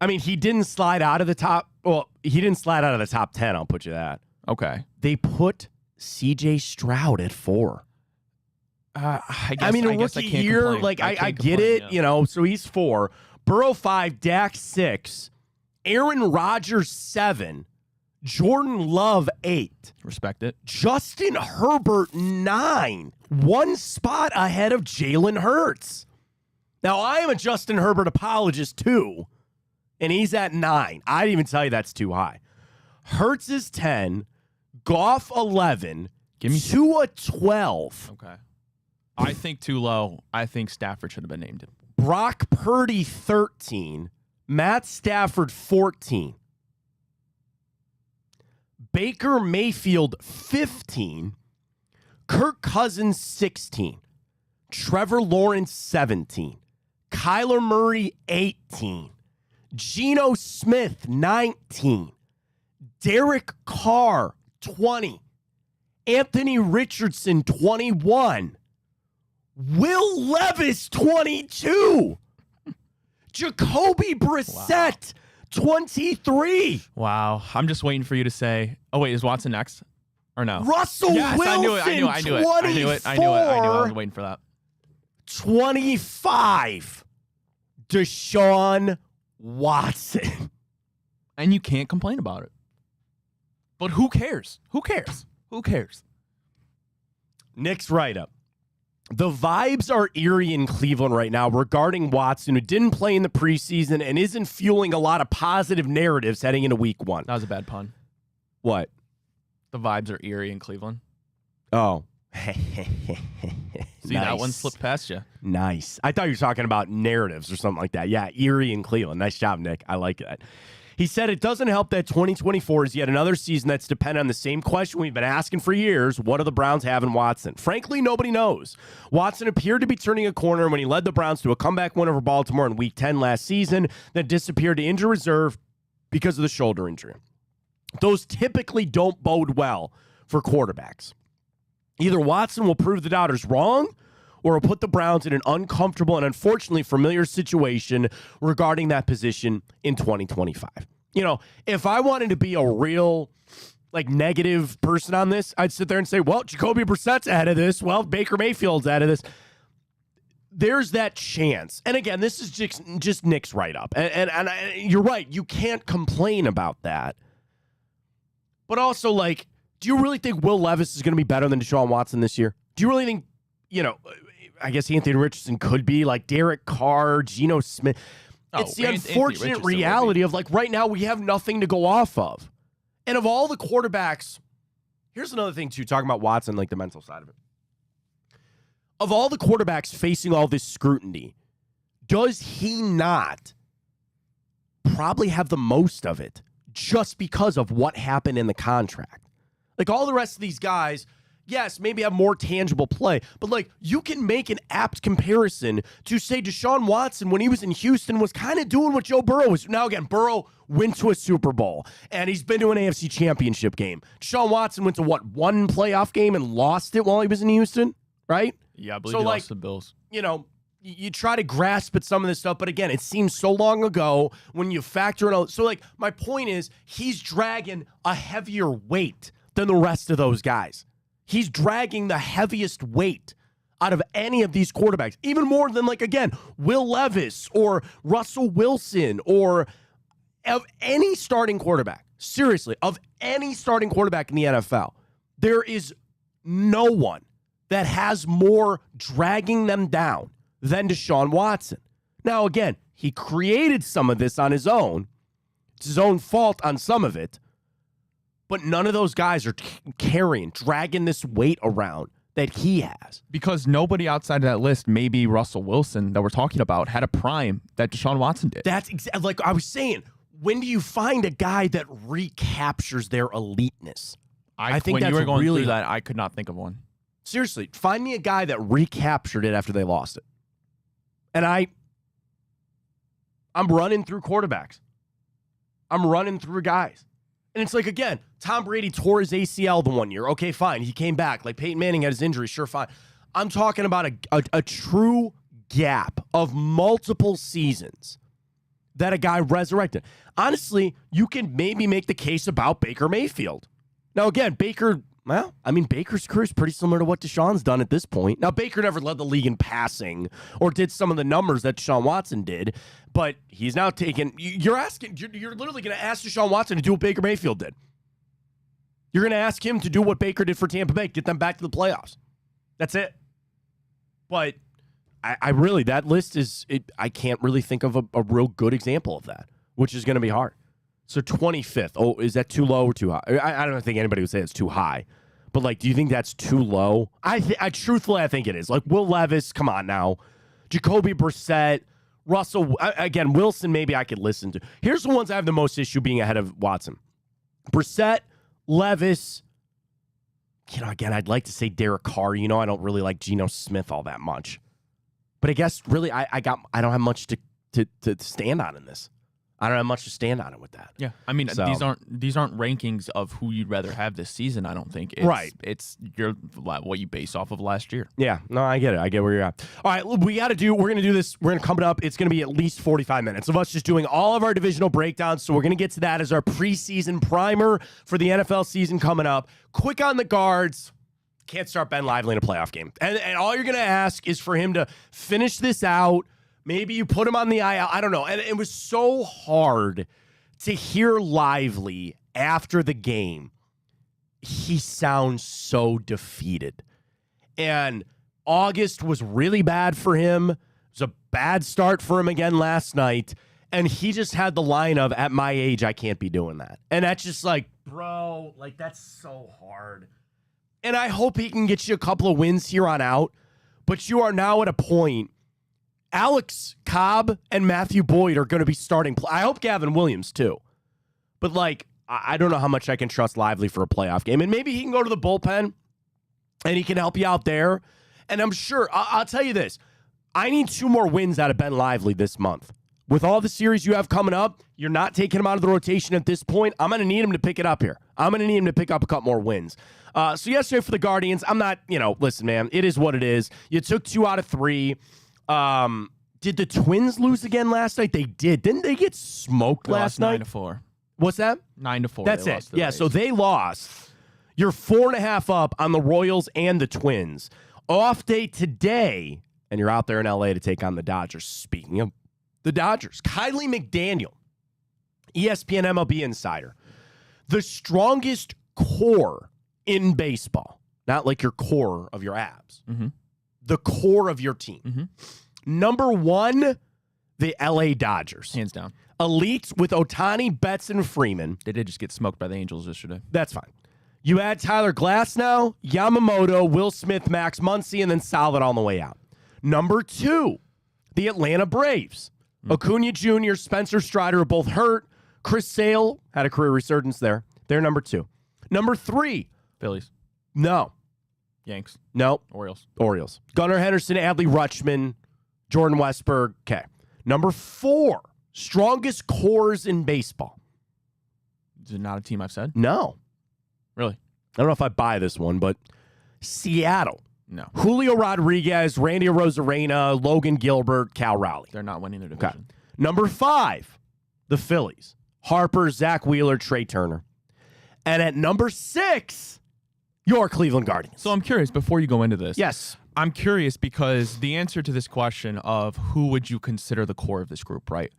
I mean, he didn't slide out of the top. Well, he didn't slide out of the top 10. I'll put you that. Okay. They put C.J. Stroud at 4. I mean, a rookie year, like I get it, yeah. So he's 4. Burrow 5, Dak 6, Aaron Rodgers 7, Jordan Love 8. Respect it. Justin Herbert 9, 1 spot ahead of Jalen Hurts. Now, I am a Justin Herbert apologist too, and he's at 9. I didn't even tell you that's too high. Hurts is 10, Goff 11, Give me Tua 12. Okay. I think too low. I think Stafford should have been named. Brock Purdy 13, Matt Stafford 14, Baker Mayfield 15, Kirk Cousins 16, Trevor Lawrence 17, Kyler Murray 18, Geno Smith 19, Derek Carr 20, Anthony Richardson 21, Will Levis 22, Jacoby Brissett 23. Wow. I'm just waiting for you to say, oh, wait, is Watson next? Or no? Russell Wilson, I knew it. I was waiting for that. 25. Deshaun Watson. And you can't complain about it. But who cares? Nick's write-up. The vibes are eerie in Cleveland right now regarding Watson, who didn't play in the preseason and isn't fueling a lot of positive narratives heading into week 1. That was a bad pun. What? The vibes are eerie in Cleveland. Oh. See, that one slipped past you. Nice. I thought you were talking about narratives or something like that. Yeah, eerie in Cleveland. Nice job, Nick. I like that. He said it doesn't help that 2024 is yet another season that's dependent on the same question we've been asking for years. What do the Browns have in Watson? Frankly, nobody knows. Watson appeared to be turning a corner when he led the Browns to a comeback win over Baltimore in Week 10 last season, then disappeared to injury reserve because of the shoulder injury. Those typically don't bode well for quarterbacks. Either Watson will prove the doubters wrong, or will put the Browns in an uncomfortable and unfortunately familiar situation regarding that position in 2025. If I wanted to be a real like negative person on this, I'd sit there and say, well, Jacoby Brissett's ahead of this. Well, Baker Mayfield's ahead of this. There's that chance. And again, this is just Nick's write-up. And you're right. You can't complain about that. But also, like, do you really think Will Levis is going to be better than Deshaun Watson this year? Do you really think, I guess Anthony Richardson could be, like Derek Carr, Geno Smith. It's the unfortunate reality of, like, right now we have nothing to go off of. And of all the quarterbacks, here's another thing, too, talking about Watson, like the mental side of it. Of all the quarterbacks facing all this scrutiny, does he not probably have the most of it just because of what happened in the contract? Like, all the rest of these guys, yes, maybe have more tangible play, but, like, you can make an apt comparison to, say, Deshaun Watson when he was in Houston was kind of doing what Joe Burrow was. Now, again, Burrow went to a Super Bowl, and he's been to an AFC championship game. Deshaun Watson went to, one playoff game and lost it while he was in Houston, right? Yeah, I believe he lost the Bills. You try to grasp at some of this stuff, but again, it seems so long ago when you factor in all. So, like, my point is, he's dragging a heavier weight than the rest of those guys. He's dragging the heaviest weight out of any of these quarterbacks, even more than, like, again, Will Levis or Russell Wilson or of any starting quarterback. Seriously, of any starting quarterback in the NFL, there is no one that has more dragging them down than Deshaun Watson. Now, again, he created some of this on his own. It's his own fault on some of it. But none of those guys are dragging this weight around that he has. Because nobody outside of that list, maybe Russell Wilson that we're talking about, had a prime that Deshaun Watson did. That's exactly like I was saying. When do you find a guy that recaptures their eliteness? I think when that's you were going really through that, I could not think of one. Seriously, find me a guy that recaptured it after they lost it. And I'm running through quarterbacks. I'm running through guys. And it's like, again, Tom Brady tore his ACL the one year. Okay, fine. He came back. Like Peyton Manning had his injury. Sure, fine. I'm talking about a true gap of multiple seasons that a guy resurrected. Honestly, you can maybe make the case about Baker Mayfield. Now, again, Baker's career is pretty similar to what Deshaun's done at this point. Now, Baker never led the league in passing or did some of the numbers that Deshaun Watson did, but he's now taken. You're literally going to ask Deshaun Watson to do what Baker Mayfield did. You're going to ask him to do what Baker did for Tampa Bay, get them back to the playoffs. That's it. But I really, that list I can't really think of a real good example of that, which is going to be hard. So 25th. Oh, is that too low or too high? I don't think anybody would say it's too high. But, like, do you think that's too low? Truthfully, I think it is. Like, Will Levis, come on now. Jacoby Brissett, Russell. Again, Wilson, maybe I could listen to. Here's the ones I have the most issue being ahead of Watson. Brissett, Levis. Again, I'd like to say Derek Carr. I don't really like Geno Smith all that much. But I guess, really, I don't have much to stand on in this. I don't have much to stand on it with that. Yeah, I mean, these aren't rankings of who you'd rather have this season. I don't think. It's what you base off of last year. Yeah, no, I get it. I get where you're at. All right, we're going to do this. We're going to come it up. It's going to be at least 45 minutes of us just doing all of our divisional breakdowns. So we're going to get to that as our preseason primer for the NFL season coming up. Quick on the guards. Can't start Ben Lively in a playoff game, and all you're going to ask is for him to finish this out. Maybe you put him on the IL. I don't know. And it was so hard to hear Lively after the game. He sounds so defeated. And August was really bad for him. It was a bad start for him again last night. And he just had the line of, at my age, I can't be doing that. And that's just like, bro, like, that's so hard. And I hope he can get you a couple of wins here on out. But you are now at a point. Alex Cobb and Matthew Boyd are going to be starting. I hope Gavin Williams, too. But, like, I don't know how much I can trust Lively for a playoff game. And maybe he can go to the bullpen, and he can help you out there. And I'm sure, I'll tell you this. I need 2 more wins out of Ben Lively this month. With all the series you have coming up, you're not taking him out of the rotation at this point. I'm going to need him to pick it up here. I'm going to need him to pick up a couple more wins. So yesterday for the Guardians, I'm not, listen, man, it is what it is. You took 2 out of 3. Did the Twins lose again last night? They did. Didn't they get smoked last night? 9-4. What's that? 9-4. That's it. Yeah, so they lost. You're 4.5 up on the Royals and the Twins. Off day today, and you're out there in L.A. to take on the Dodgers. Speaking of the Dodgers, Kylie McDaniel, ESPN MLB insider, the strongest core in baseball, not like your core of your abs, the core of your team. Number 1, the L.A. Dodgers. Hands down. Elites with Ohtani, Betts, and Freeman. They did just get smoked by the Angels yesterday. That's fine. You add Tyler Glasnow, Yamamoto, Will Smith, Max Muncy, and then solid on the way out. Number 2, the Atlanta Braves. Acuna Jr., Spencer Strider are both hurt. Chris Sale had a career resurgence there. They're number 2. Number 3. Phillies. No. Yanks. No. Orioles. Gunnar Henderson, Adley Rutschman, Jordan Westberg. Okay. Number 4. Strongest cores in baseball. Is it not a team I've said? No. Really? I don't know if I buy this one, but Seattle. No. Julio Rodriguez, Randy Arozarena, Logan Gilbert, Cal Raleigh. They're not winning the division. Okay. Number 5, the Phillies. Harper, Zach Wheeler, Trey Turner. And at number 6, your Cleveland Guardians. So I'm curious, before you go into this. Yes. I'm curious because the answer to this question of who would you consider the core of this group, right?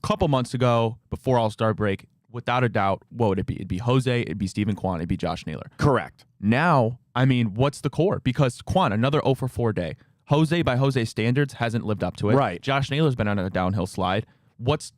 A couple months ago, before All-Star break, without a doubt, what would it be? It'd be Jose, it'd be Steven Kwan, it'd be Josh Naylor. Correct. Now, I mean, what's the core? Because Kwan, another 0 for 4 day. Jose, by Jose standards, hasn't lived up to it. Right. Josh Naylor's been on a downhill slide. What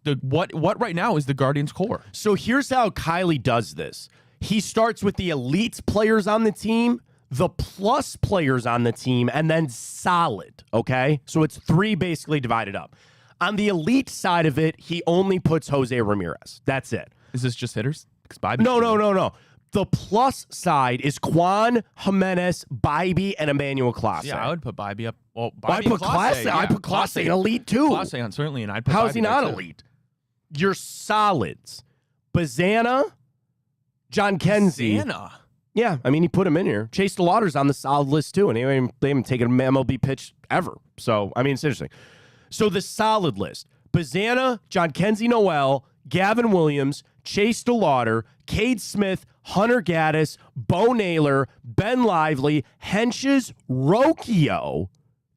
right now is the Guardians' core? So here's how Kylie does this. He starts with the elite players on the team, the plus players on the team, and then solid, okay? So it's 3 basically divided up. On the elite side of it, he only puts Jose Ramirez. That's it. Is this just hitters? No. The plus side is Kwan, Jimenez, Bybee, and Emmanuel Clase. Yeah, I would put Bybee up. Well, I put Clase. I put Clase in elite too. Clase, certainly, and I'd put How's Bybee he not there, too. elite? Your solids. Bazana, John Kenzie. Bazana? Yeah, I mean, he put him in here. Chase DeLauder's on the solid list too, and they haven't taken an MLB pitch ever. So, I mean, it's interesting. So the solid list. Bazana, John Kenzie Noel, Gavin Williams, Chase DeLauder, Cade Smith, Hunter Gaddis, Bo Naylor, Ben Lively, Henches, Rocchio,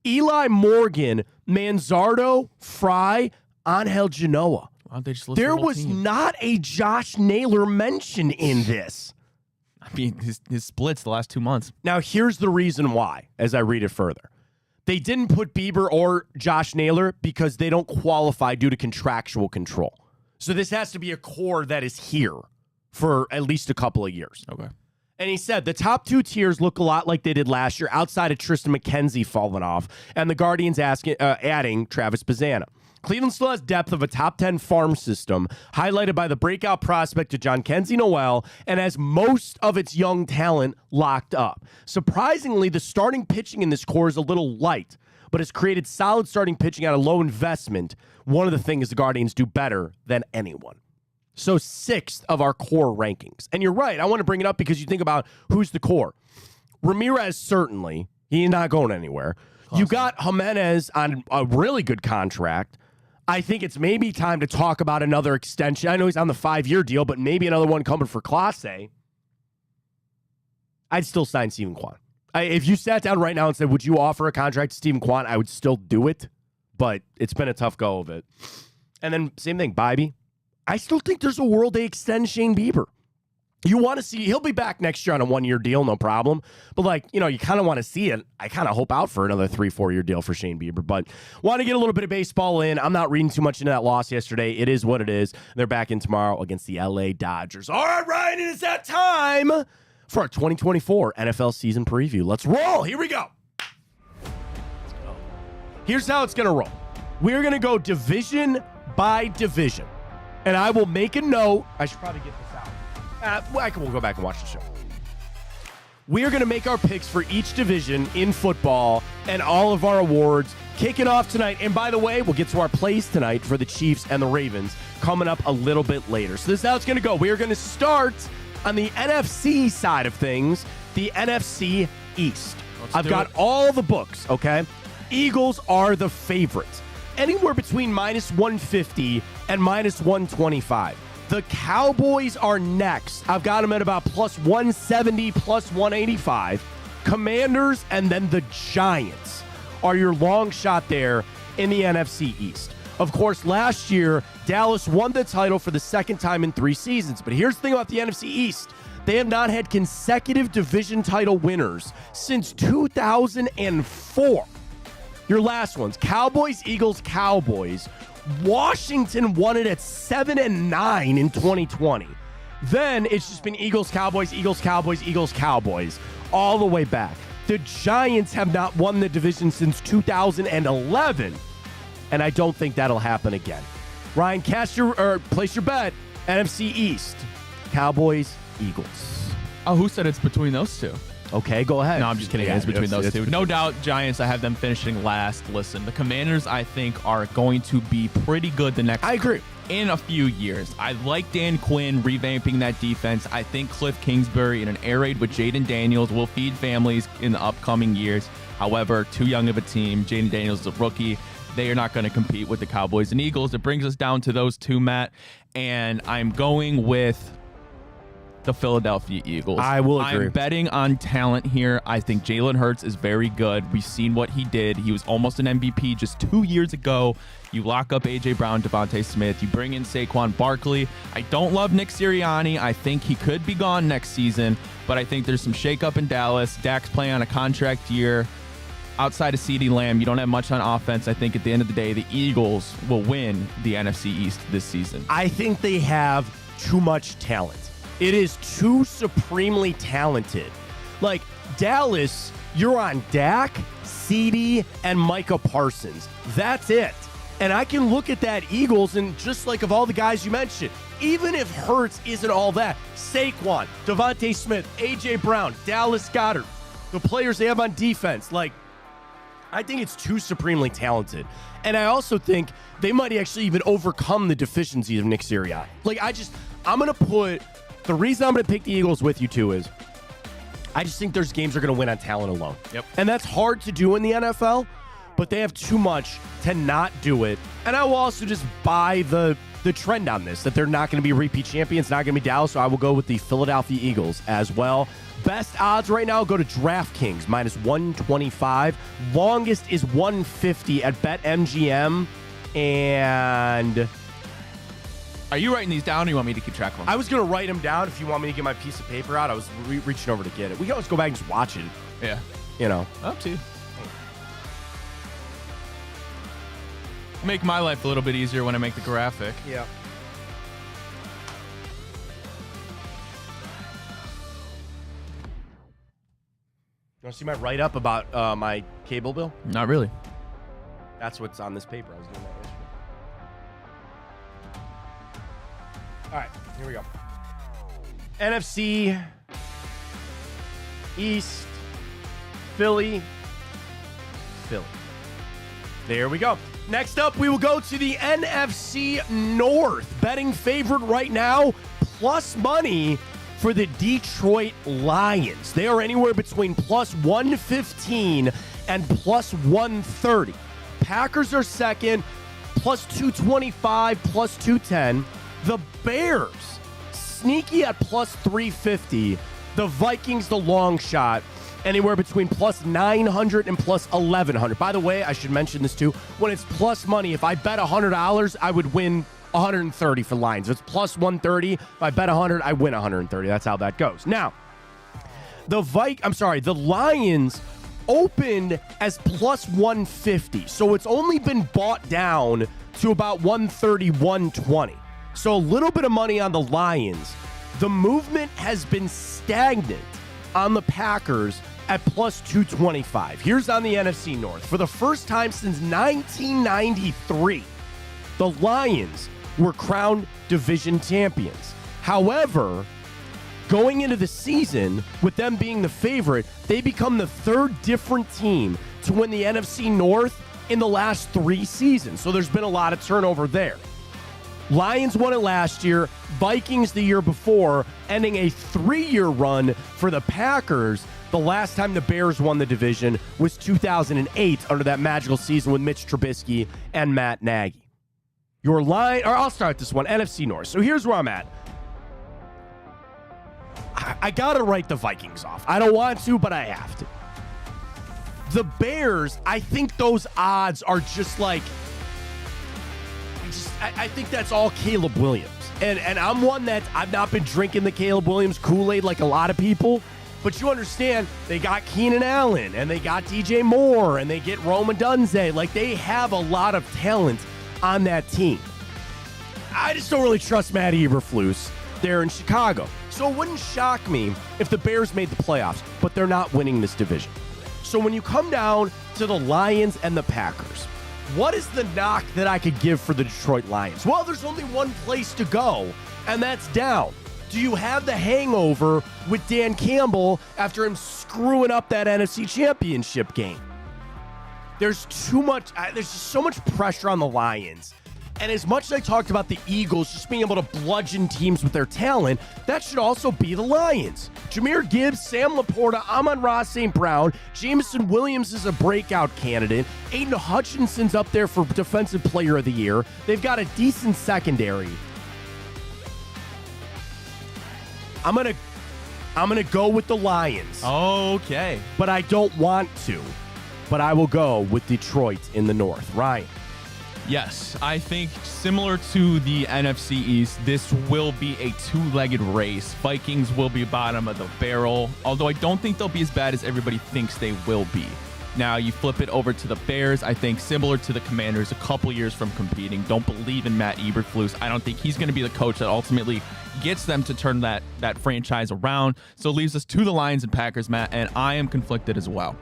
Eli Morgan, Manzardo, Fry, Angel Genoa. Why don't they just list There the whole was team? not a Josh Naylor mentioned in this. I mean, his splits the last 2 months. Now, here's the reason why, as I read it further. They didn't put Bieber or Josh Naylor because they don't qualify due to contractual control. So this has to be a core that is here for at least a couple of years. Okay. And he said the top 2 tiers look a lot like they did last year, outside of Tristan McKenzie falling off, and the Guardians adding Travis Bazana. Cleveland still has depth of a top 10 farm system, highlighted by the breakout prospect of John Kenzie Noel, and has most of its young talent locked up. Surprisingly, the starting pitching in this core is a little light, but has created solid starting pitching at a low investment. One of the things the Guardians do better than anyone. So 6th of our core rankings. And you're right, I want to bring it up because you think about who's the core. Ramirez, certainly. He's not going anywhere. Awesome. You got Jimenez on a really good contract. I think it's maybe time to talk about another extension. I know he's on the 5-year deal, but maybe another one coming for Clase. I'd still sign Steven Kwan. If you sat down right now and said, would you offer a contract to Steven Kwan, I would still do it, but it's been a tough go of it. And then same thing, Bybee. I still think there's a world they extend Shane Bieber. You want to see, he'll be back next year on a 1-year deal, no problem. But you kind of want to see it. I kind of hope out for another 3-4 year deal for Shane Bieber. But want to get a little bit of baseball in. I'm not reading too much into that loss yesterday. It is what it is. They're back in tomorrow against the LA Dodgers. All right, Ryan, it is that time for our 2024 NFL season preview. Let's roll. Here we go. Here's how it's going to roll. We're going to go division by division. And I will make a note. I should probably get this out. We'll go back and watch the show. We're going to make our picks for each division in football and all of our awards kicking off tonight. And by the way, we'll get to our plays tonight for the Chiefs and the Ravens coming up a little bit later. So this is how it's going to go. We are going to start on the NFC side of things, the NFC East. I've got all the books, okay? Eagles are the favorites. Anywhere between -150 and -125. The Cowboys are next. I've got them at about plus 170, plus 185. Commanders and then the Giants are your long shot there in the NFC East. Of course, last year, Dallas won the title for the second time in 3 seasons. But here's the thing about the NFC East. They have not had consecutive division title winners since 2004. Your last ones, Cowboys, Eagles, Cowboys. Washington won it at 7-9 in 2020. Then it's just been Eagles, Cowboys, Eagles, Cowboys, Eagles, Cowboys, all the way back. The Giants have not won the division since 2011, and I don't think that'll happen again. Ryan, place your bet. NFC East, Cowboys, Eagles. Oh, who said it's between those two? Okay, go ahead. No, I'm just kidding. Yeah, it's between those two. No doubt, Giants, I have them finishing last. Listen, the Commanders, I think, are going to be pretty good the next I agree. In a few years. I like Dan Quinn revamping that defense. I think Cliff Kingsbury in an air raid with Jaden Daniels will feed families in the upcoming years. However, too young of a team. Jaden Daniels is a rookie. They are not going to compete with the Cowboys and Eagles. It brings us down to those two, Matt. And I'm going with the Philadelphia Eagles. I will agree. I'm betting on talent here. I think Jalen Hurts is very good. We've seen what he did. He was almost an MVP just 2 years ago. You lock up A.J. Brown, Devontae Smith. You bring in Saquon Barkley. I don't love Nick Sirianni. I think he could be gone next season, but I think there's some shakeup in Dallas. Dak's playing on a contract year. Outside of CeeDee Lamb, you don't have much on offense. I think at the end of the day, the Eagles will win the NFC East this season. I think they have too much talent. It is too supremely talented. Like, Dallas, you're on Dak, CeeDee, and Micah Parsons. That's it. And I can look at that Eagles, and just like of all the guys you mentioned, even if Hurts isn't all that, Saquon, Devontae Smith, A.J. Brown, Dallas Goedert, the players they have on defense, like, I think it's too supremely talented. And I also think they might actually even overcome the deficiencies of Nick Sirianni. Like, I'm going to put... The reason I'm going to pick the Eagles with you, too, is I just think there's games they're going to win on talent alone. Yep. And that's hard to do in the NFL, but they have too much to not do it. And I will also just buy the trend on this, that they're not going to be repeat champions, not going to be Dallas, so I will go with the Philadelphia Eagles as well. Best odds right now, go to DraftKings, minus 125. Longest is 150 at BetMGM. And... Are you writing these down, or do you want me to keep track of them? I was going to write them down if you want me to get my piece of paper out. I was reaching over to get it. We can always go back and just watch it. Yeah. You know. Up to you. Make my life a little bit easier when I make the graphic. Yeah. You want to see my write-up about my cable bill? Not really. That's what's on this paper. I was doing that yesterday. All right, here we go. NFC East, Philly. There we go. Next up, we will go to the NFC North. Betting favorite right now, plus money for the Detroit Lions. They are anywhere between plus 115 and plus 130. Packers are second, plus 225, plus 210. The Bears, sneaky at plus 350. The Vikings, the long shot, anywhere between plus 900 and plus 1,100. By the way, I should mention this too. When it's plus money, if I bet $100, I would win 130 for Lions. If it's plus 130, if I bet 100, I win 130. That's how that goes. Now, the Lions opened as plus 150. So it's only been bought down to about 130, 120. So a little bit of money on the Lions. The movement has been stagnant on the Packers at plus 225. Here's on the NFC North. For the first time since 1993, the Lions were crowned division champions. However, going into the season, with them being the favorite, they become the third different team to win the NFC North in the last 3 seasons. So there's been a lot of turnover there. Lions won it last year, Vikings the year before, ending a 3-year run for the Packers. The last time the Bears won the division was 2008 under that magical season with Mitch Trubisky and Matt Nagy. Your line, or I'll start this one, NFC North. So here's where I'm at. I got to write the Vikings off. I don't want to, but I have to. The Bears, I think those odds are just like, I think that's all Caleb Williams. And I'm one that I've not been drinking the Caleb Williams Kool-Aid like a lot of people. But you understand, they got Keenan Allen, and they got DJ Moore, and they get Rome Odunze. Like, they have a lot of talent on that team. I just don't really trust Matt Eberflus there in Chicago. So it wouldn't shock me if the Bears made the playoffs, but they're not winning this division. So when you come down to the Lions and the Packers, what is the knock that I could give for the Detroit Lions? Well, there's only one place to go, and that's down. Do you have the hangover with Dan Campbell after him screwing up that NFC Championship game? There's just so much pressure on the Lions. And as much as I talked about the Eagles just being able to bludgeon teams with their talent, that should also be the Lions. Jahmyr Gibbs, Sam Laporta, Amon-Ra St. Brown, Jameson Williams is a breakout candidate. Aiden Hutchinson's up there for Defensive Player of the Year. They've got a decent secondary. I'm gonna go with the Lions. Okay. But I don't want to. But I will go with Detroit in the North. Ryan. Yes, I think similar to the NFC East, this will be a two-legged race. Vikings will be bottom of the barrel, although I don't think they'll be as bad as everybody thinks they will be. Now, you flip it over to the Bears, I think similar to the Commanders, a couple years from competing. Don't believe in Matt Eberflus. I don't think he's going to be the coach that ultimately gets them to turn that franchise around. So it leaves us to the Lions and Packers, Matt, and I am conflicted as well.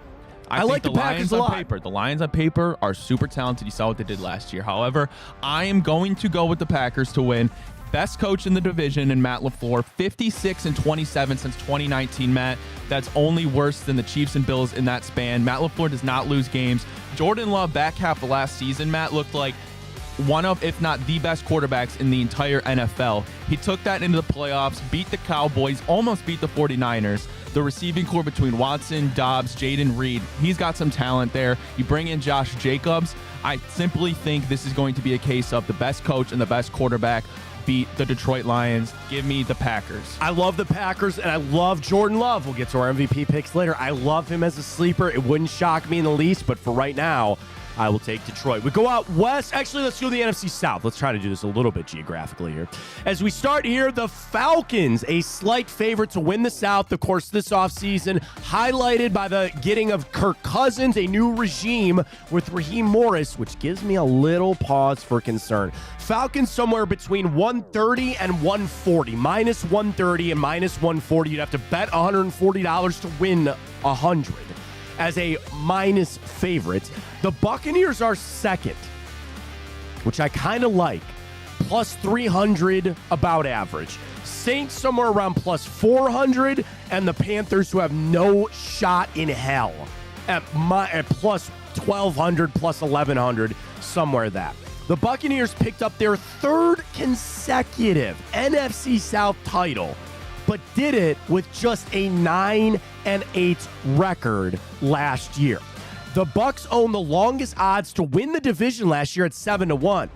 I think like the Packers a lot. The Lions on paper are super talented. You saw what they did last year. However, I am going to go with the Packers to win. Best coach in the division in Matt LaFleur, 56-27 since 2019, Matt. That's only worse than the Chiefs and Bills in that span. Matt LaFleur does not lose games. Jordan Love, back half of last season, Matt, looked like one of, if not the best quarterbacks in the entire NFL. He took that into the playoffs, beat the Cowboys, almost beat the 49ers. The receiving core between Watson, Dobbs, Jaden Reed, he's got some talent there. You bring in Josh Jacobs. I simply think this is going to be a case of the best coach and the best quarterback beat the Detroit Lions. Give me the Packers. I love the Packers, and I love Jordan Love. We'll get to our MVP picks later. I love him as a sleeper. It wouldn't shock me in the least, but for right now, I will take Detroit. We go out west. Actually, let's go to the NFC South. Let's try to do this a little bit geographically here. As we start here, the Falcons, a slight favorite to win the South, of course, this offseason, highlighted by the getting of Kirk Cousins, a new regime with Raheem Morris, which gives me a little pause for concern. Falcons somewhere between 130 and 140, minus 130 and minus 140. You'd have to bet $140 to win 100. As a minus favorite. The Buccaneers are second, which I kind of like. Plus 300, about average. Saints somewhere around plus 400, and the Panthers, who have no shot in hell, at plus 1,200, plus 1,100, somewhere that. The Buccaneers picked up their third consecutive NFC South title, but did it with just a 9-8 record last year. The Bucs own the longest odds to win the division last year at 7-1.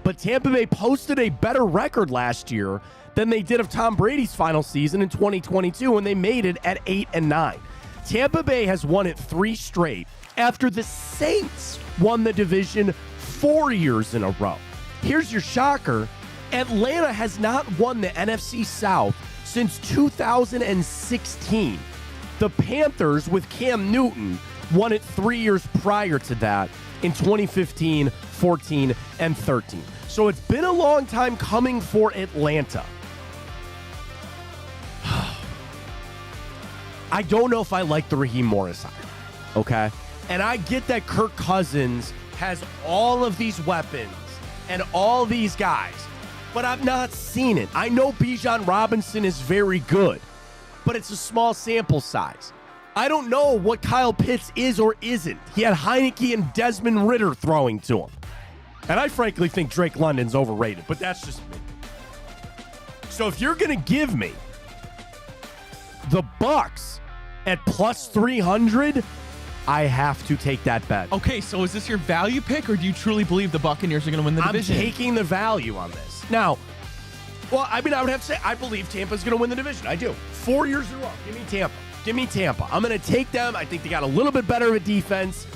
But Tampa Bay posted a better record last year than they did of Tom Brady's final season in 2022 when they made it at 8-9. Tampa Bay has won it 3 straight after the Saints won the division 4 years in a row. Here's your shocker. Atlanta has not won the NFC South since 2016. The Panthers, with Cam Newton, won it 3 years prior to that in 2015, 14, and 13. So it's been a long time coming for Atlanta. I don't know if I like the Raheem Morris hire, okay? And I get that Kirk Cousins has all of these weapons and all these guys, but I've not seen it. I know Bijan Robinson is very good, but it's a small sample size. I don't know what Kyle Pitts is or isn't. He had Heineke and Desmond Ridder throwing to him. And I frankly think Drake London's overrated, but that's just me. So if you're going to give me the Bucs at plus 300, I have to take that bet. Okay, so is this your value pick, or do you truly believe the Buccaneers are going to win the division? I'm taking the value on this. Now, well, I mean, I would have to say I believe Tampa's going to win the division. I do. 4 years in a row. Give me Tampa. Give me Tampa. I'm going to take them. I think they got a little bit better of a defense.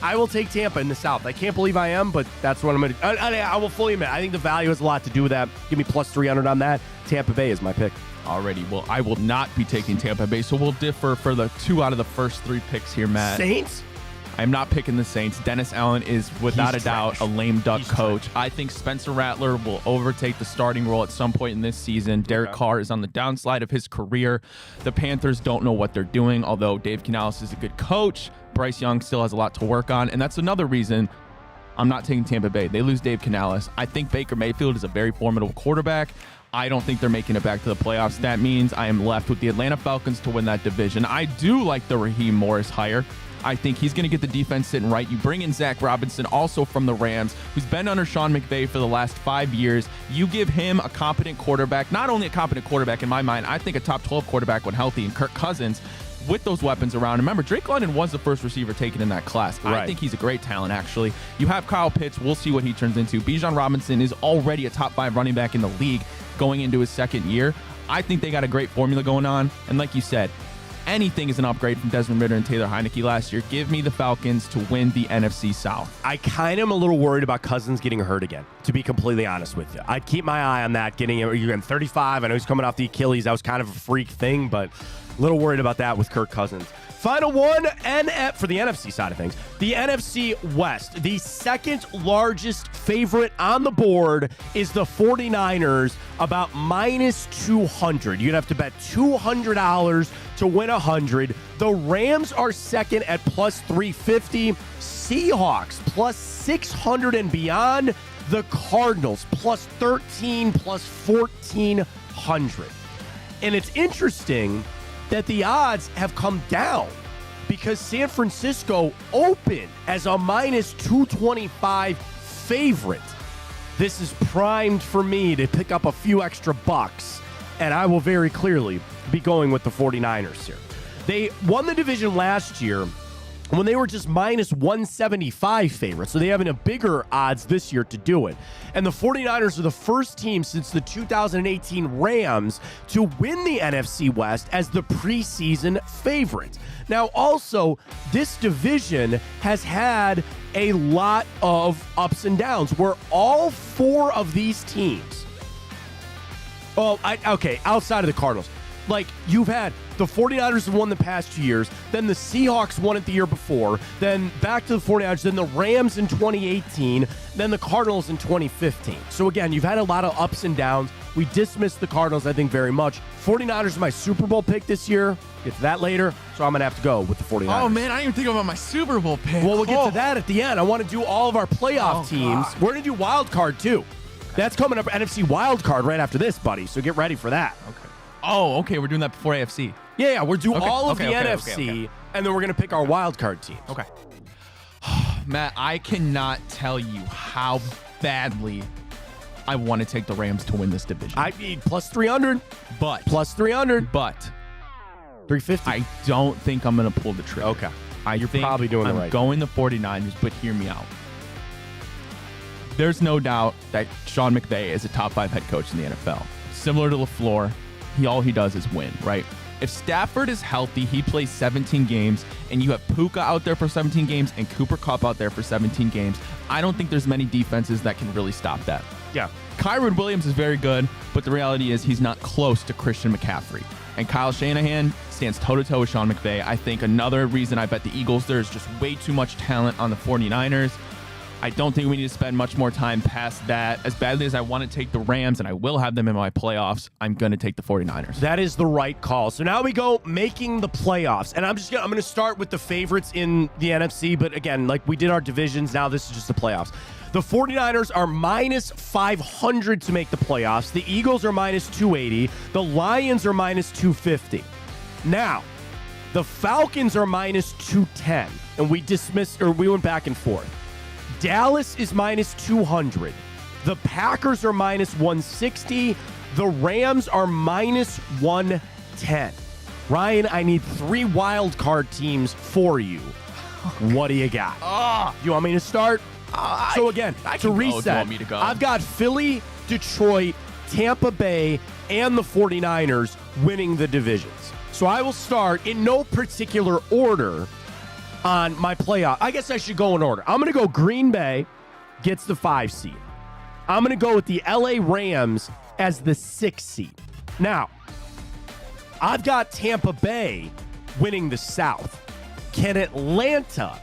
I will take Tampa in the South. I can't believe I am, but that's what I'm going to do. I will fully admit, I think the value has a lot to do with that. Give me plus 300 on that. Tampa Bay is my pick. Already. Well, I will not be taking Tampa Bay, so we'll differ for the 2 out of the first 3 picks here, Matt. Saints? I'm not picking the Saints. Dennis Allen is, without a doubt, a lame duck coach. I think Spencer Rattler will overtake the starting role at some point in this season. Derek Carr is on the downslide of his career. The Panthers don't know what they're doing, although Dave Canales is a good coach. Bryce Young still has a lot to work on, and that's another reason I'm not taking Tampa Bay. They lose Dave Canales. I think Baker Mayfield is a very formidable quarterback. I don't think they're making it back to the playoffs. That means I am left with the Atlanta Falcons to win that division. I do like the Raheem Morris hire. I think he's going to get the defense sitting right. You bring in Zach Robinson, also from the Rams, who's been under Sean McVay for the last 5 years. You give him a competent quarterback, not only a competent quarterback in my mind, I think a top 12 quarterback when healthy, and Kirk Cousins with those weapons around. Remember, Drake London was the first receiver taken in that class. Right. I think he's a great talent, actually. You have Kyle Pitts. We'll see what he turns into. Bijan Robinson is already a top 5 running back in the league going into his second year. I think they got a great formula going on. And like you said, anything is an upgrade from Desmond Ridder and Taylor Heineke last year. Give me the Falcons to win the NFC South. I kind of am a little worried about Cousins getting hurt again, to be completely honest with you. I'd keep my eye on that. You're getting 35. I know he's coming off the Achilles. That was kind of a freak thing, but a little worried about that with Kirk Cousins. Final one, for the NFC side of things. The NFC West, the second largest favorite on the board is the 49ers, about minus 200. You'd have to bet $200 to win 100. The Rams are second at plus 350. Seahawks plus 600 and beyond. The Cardinals plus 13, plus 1,400. And it's interesting that the odds have come down because San Francisco opened as a minus 225 favorite. This is primed for me to pick up a few extra bucks, and I will very clearly be going with the 49ers here. They won the division last year when they were just minus 175 favorites, so they have a bigger odds this year to do it. And the 49ers are the first team since the 2018 Rams to win the NFC West as the preseason favorite. Now, also, this division has had a lot of ups and downs where all 4 of these teams, outside of the Cardinals, like you've had the 49ers have won the past 2 years, then the Seahawks won it the year before, then back to the 49ers, then the Rams in 2018, then the Cardinals in 2015. So again, you've had a lot of ups and downs. We dismissed the Cardinals, I think, very much. 49ers are my Super Bowl pick this year. Get to that later, so I'm going to have to go with the 49ers. Oh, man, I didn't even think about my Super Bowl pick. Well, we'll get to that at the end. I want to do all of our playoff teams. God. We're going to do wild card, too. That's coming up, NFC wild card right after this, buddy, so get ready for that. Okay. Oh, okay, we're doing that before AFC. Yeah, we're doing all of the NFC, and then we're going to pick our wild card teams. Okay. Matt, I cannot tell you how badly I want to take the Rams to win this division. I need plus 300. But. Plus 300. But. 350. I don't think I'm going to pull the trigger. Okay. You're probably doing the right. I'm going the 49ers, but hear me out. There's no doubt that Sean McVay is a top 5 head coach in the NFL. Similar to LaFleur, all he does is win, right? If Stafford is healthy, he plays 17 games, and you have Puka out there for 17 games and Cooper Kupp out there for 17 games, I don't think there's many defenses that can really stop that. Yeah. Kyron Williams is very good, but the reality is he's not close to Christian McCaffrey. And Kyle Shanahan stands toe-to-toe with Sean McVay. I think another reason I bet the Eagles, there's just way too much talent on the 49ers. I don't think we need to spend much more time past that. As badly as I want to take the Rams, and I will have them in my playoffs, I'm going to take the 49ers. That is the right call. So now we go making the playoffs. And I'm going to start with the favorites in the NFC. But again, like we did our divisions, now this is just the playoffs. The 49ers are minus 500 to make the playoffs. The Eagles are minus 280. The Lions are minus 250. Now, the Falcons are minus 210. And we went back and forth. Dallas is minus 200. The Packers are minus 160. The Rams are minus 110. Ryan, I need 3 wild card teams for you. What do you got? You want me to start? So again, to reset, I've got Philly, Detroit, Tampa Bay, and the 49ers winning the divisions. So I will start in no particular order on my playoff. I guess I should go in order. I'm going to go Green Bay gets the 5 seed. I'm going to go with the LA Rams as the 6 seed. Now, I've got Tampa Bay winning the South. Can Atlanta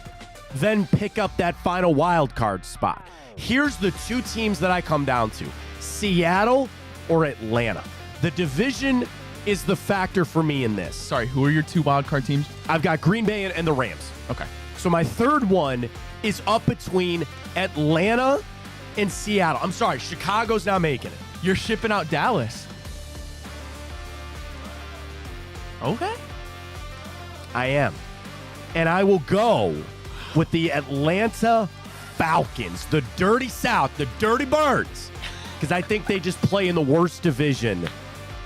then pick up that final wild card spot? Here's the two teams that I come down to: Seattle or Atlanta. The division is the factor for me in this. Sorry, who are your 2 wild card teams? I've got Green Bay and the Rams. Okay. So my third one is up between Atlanta and Seattle. I'm sorry, Chicago's not making it. You're shipping out Dallas. Okay. I am. And I will go with the Atlanta Falcons, the dirty South, the dirty birds, because I think they just play in the worst division,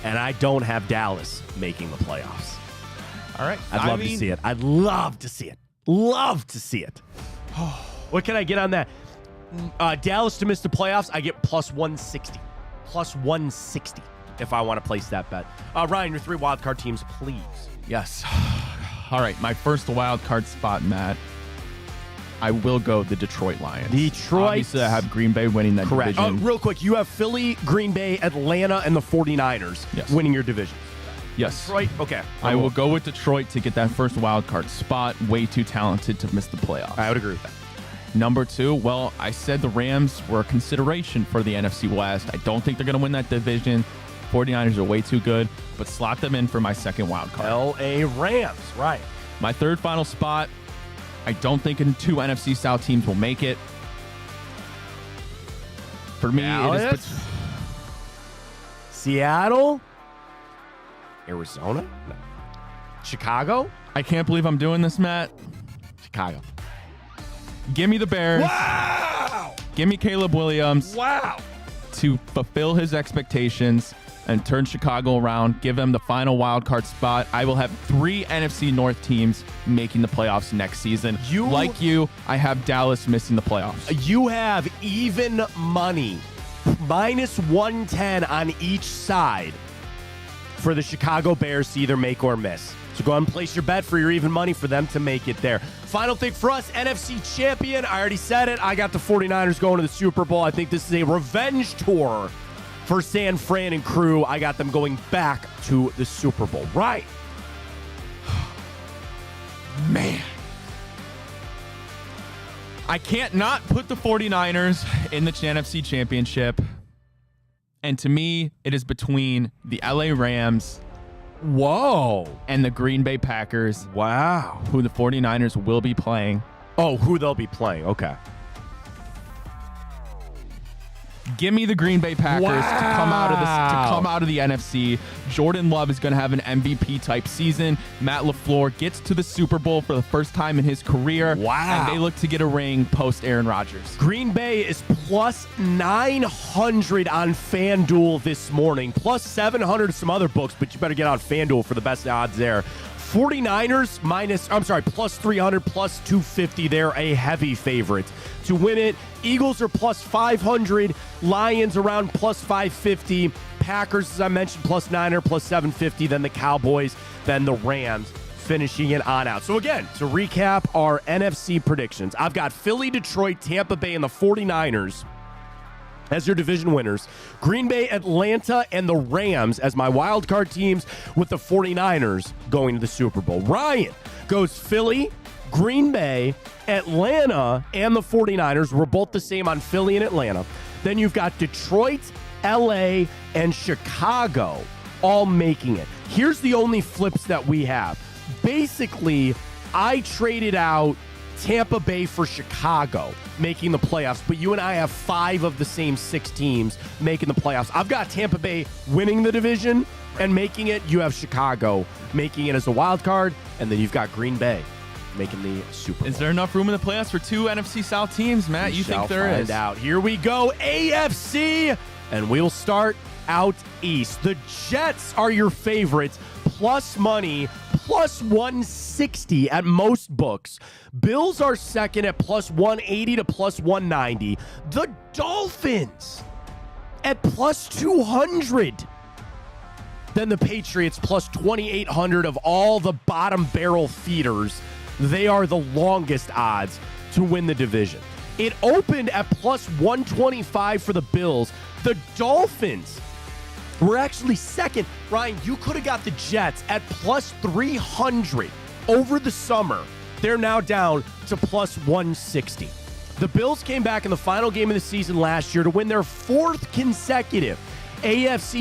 and I don't have Dallas making the playoffs. All right. I'd love to see it. I'd love to see it. Love to see it. What can I get on that? Dallas to miss the playoffs, I get plus 160. Plus 160 if I want to place that bet. Ryan, your 3 wildcard teams, please. Yes. All right. My first wild card spot, Matt. I will go the Detroit Lions. Detroit. Obviously, I have Green Bay winning that division. Real quick, you have Philly, Green Bay, Atlanta, and the 49ers winning your division. Yes. Detroit, okay. I will go with Detroit to get that first wild card spot. Way too talented to miss the playoffs. I would agree with that. Number 2, well, I said the Rams were a consideration for the NFC West. I don't think they're going to win that division. 49ers are way too good, but slot them in for my second wild card. L.A. Rams, right. My third final spot, I don't think 2 NFC South teams will make it. For me, it is Seattle, Arizona, no. Chicago. I can't believe I'm doing this, Matt. Chicago. Give me the Bears. Wow. Give me Caleb Williams. Wow. To fulfill his expectations and turn Chicago around, give them the final wild card spot. I will have 3 NFC North teams making the playoffs next season. Like you, I have Dallas missing the playoffs. You have even money, minus 110 on each side for the Chicago Bears to either make or miss. So go ahead and place your bet for your even money for them to make it there. Final thing for us, NFC champion. I already said it. I got the 49ers going to the Super Bowl. I think this is a revenge tour for San Fran and crew. I got them going back to the Super Bowl. Right. Man. I can't not put the 49ers in the NFC Championship. And to me, it is between the LA Rams and the Green Bay Packers. Wow. Who the 49ers will be playing. Oh, who they'll be playing. Okay. Give me the Green Bay Packers to come out of the NFC. Jordan Love is going to have an MVP type season. Matt LaFleur gets to the Super Bowl for the first time in his career. Wow. And they look to get a ring post Aaron Rodgers. Green Bay is plus 900 on FanDuel this morning. Plus 700 some other books, but you better get on FanDuel for the best odds there. 49ers plus 300, plus 250. They're a heavy favorite to win it. Eagles are plus 500. Lions around plus 550. Packers, as I mentioned, plus 900, plus 750. Then the Cowboys, then the Rams finishing it on out. So again, to recap our NFC predictions, I've got Philly, Detroit, Tampa Bay, and the 49ers as your division winners. Green Bay, Atlanta, and the Rams as my wild card teams, with the 49ers going to the Super Bowl. Ryan goes Philly, Green Bay, Atlanta, and the 49ers. We're both the same on Philly and Atlanta. Then you've got Detroit, LA, and Chicago all making it. Here's the only flips that we have. Basically, I traded out Tampa Bay for Chicago making the playoffs, but you and I have 5 of the same 6 teams making the playoffs. I've got Tampa Bay winning the division and making it. You have Chicago making it as a wild card, and then you've got Green Bay making the Super Bowl. Is there enough room in the playoffs for 2 NFC South teams, Matt? You think there is? Out. Here we go, AFC, and we'll start out east. The Jets are your favorites, plus money, plus 160 at most books. Bills are second at plus 180 to plus 190. The Dolphins at plus 200. Then the Patriots plus 2,800 of all the bottom barrel feeders. They are the longest odds to win the division. It opened at plus 125 for the Bills. The Dolphins were actually second. Ryan, you could have got the Jets at plus 300 over the summer. They're now down to plus 160. The Bills came back in the final game of the season last year to win their fourth consecutive AFC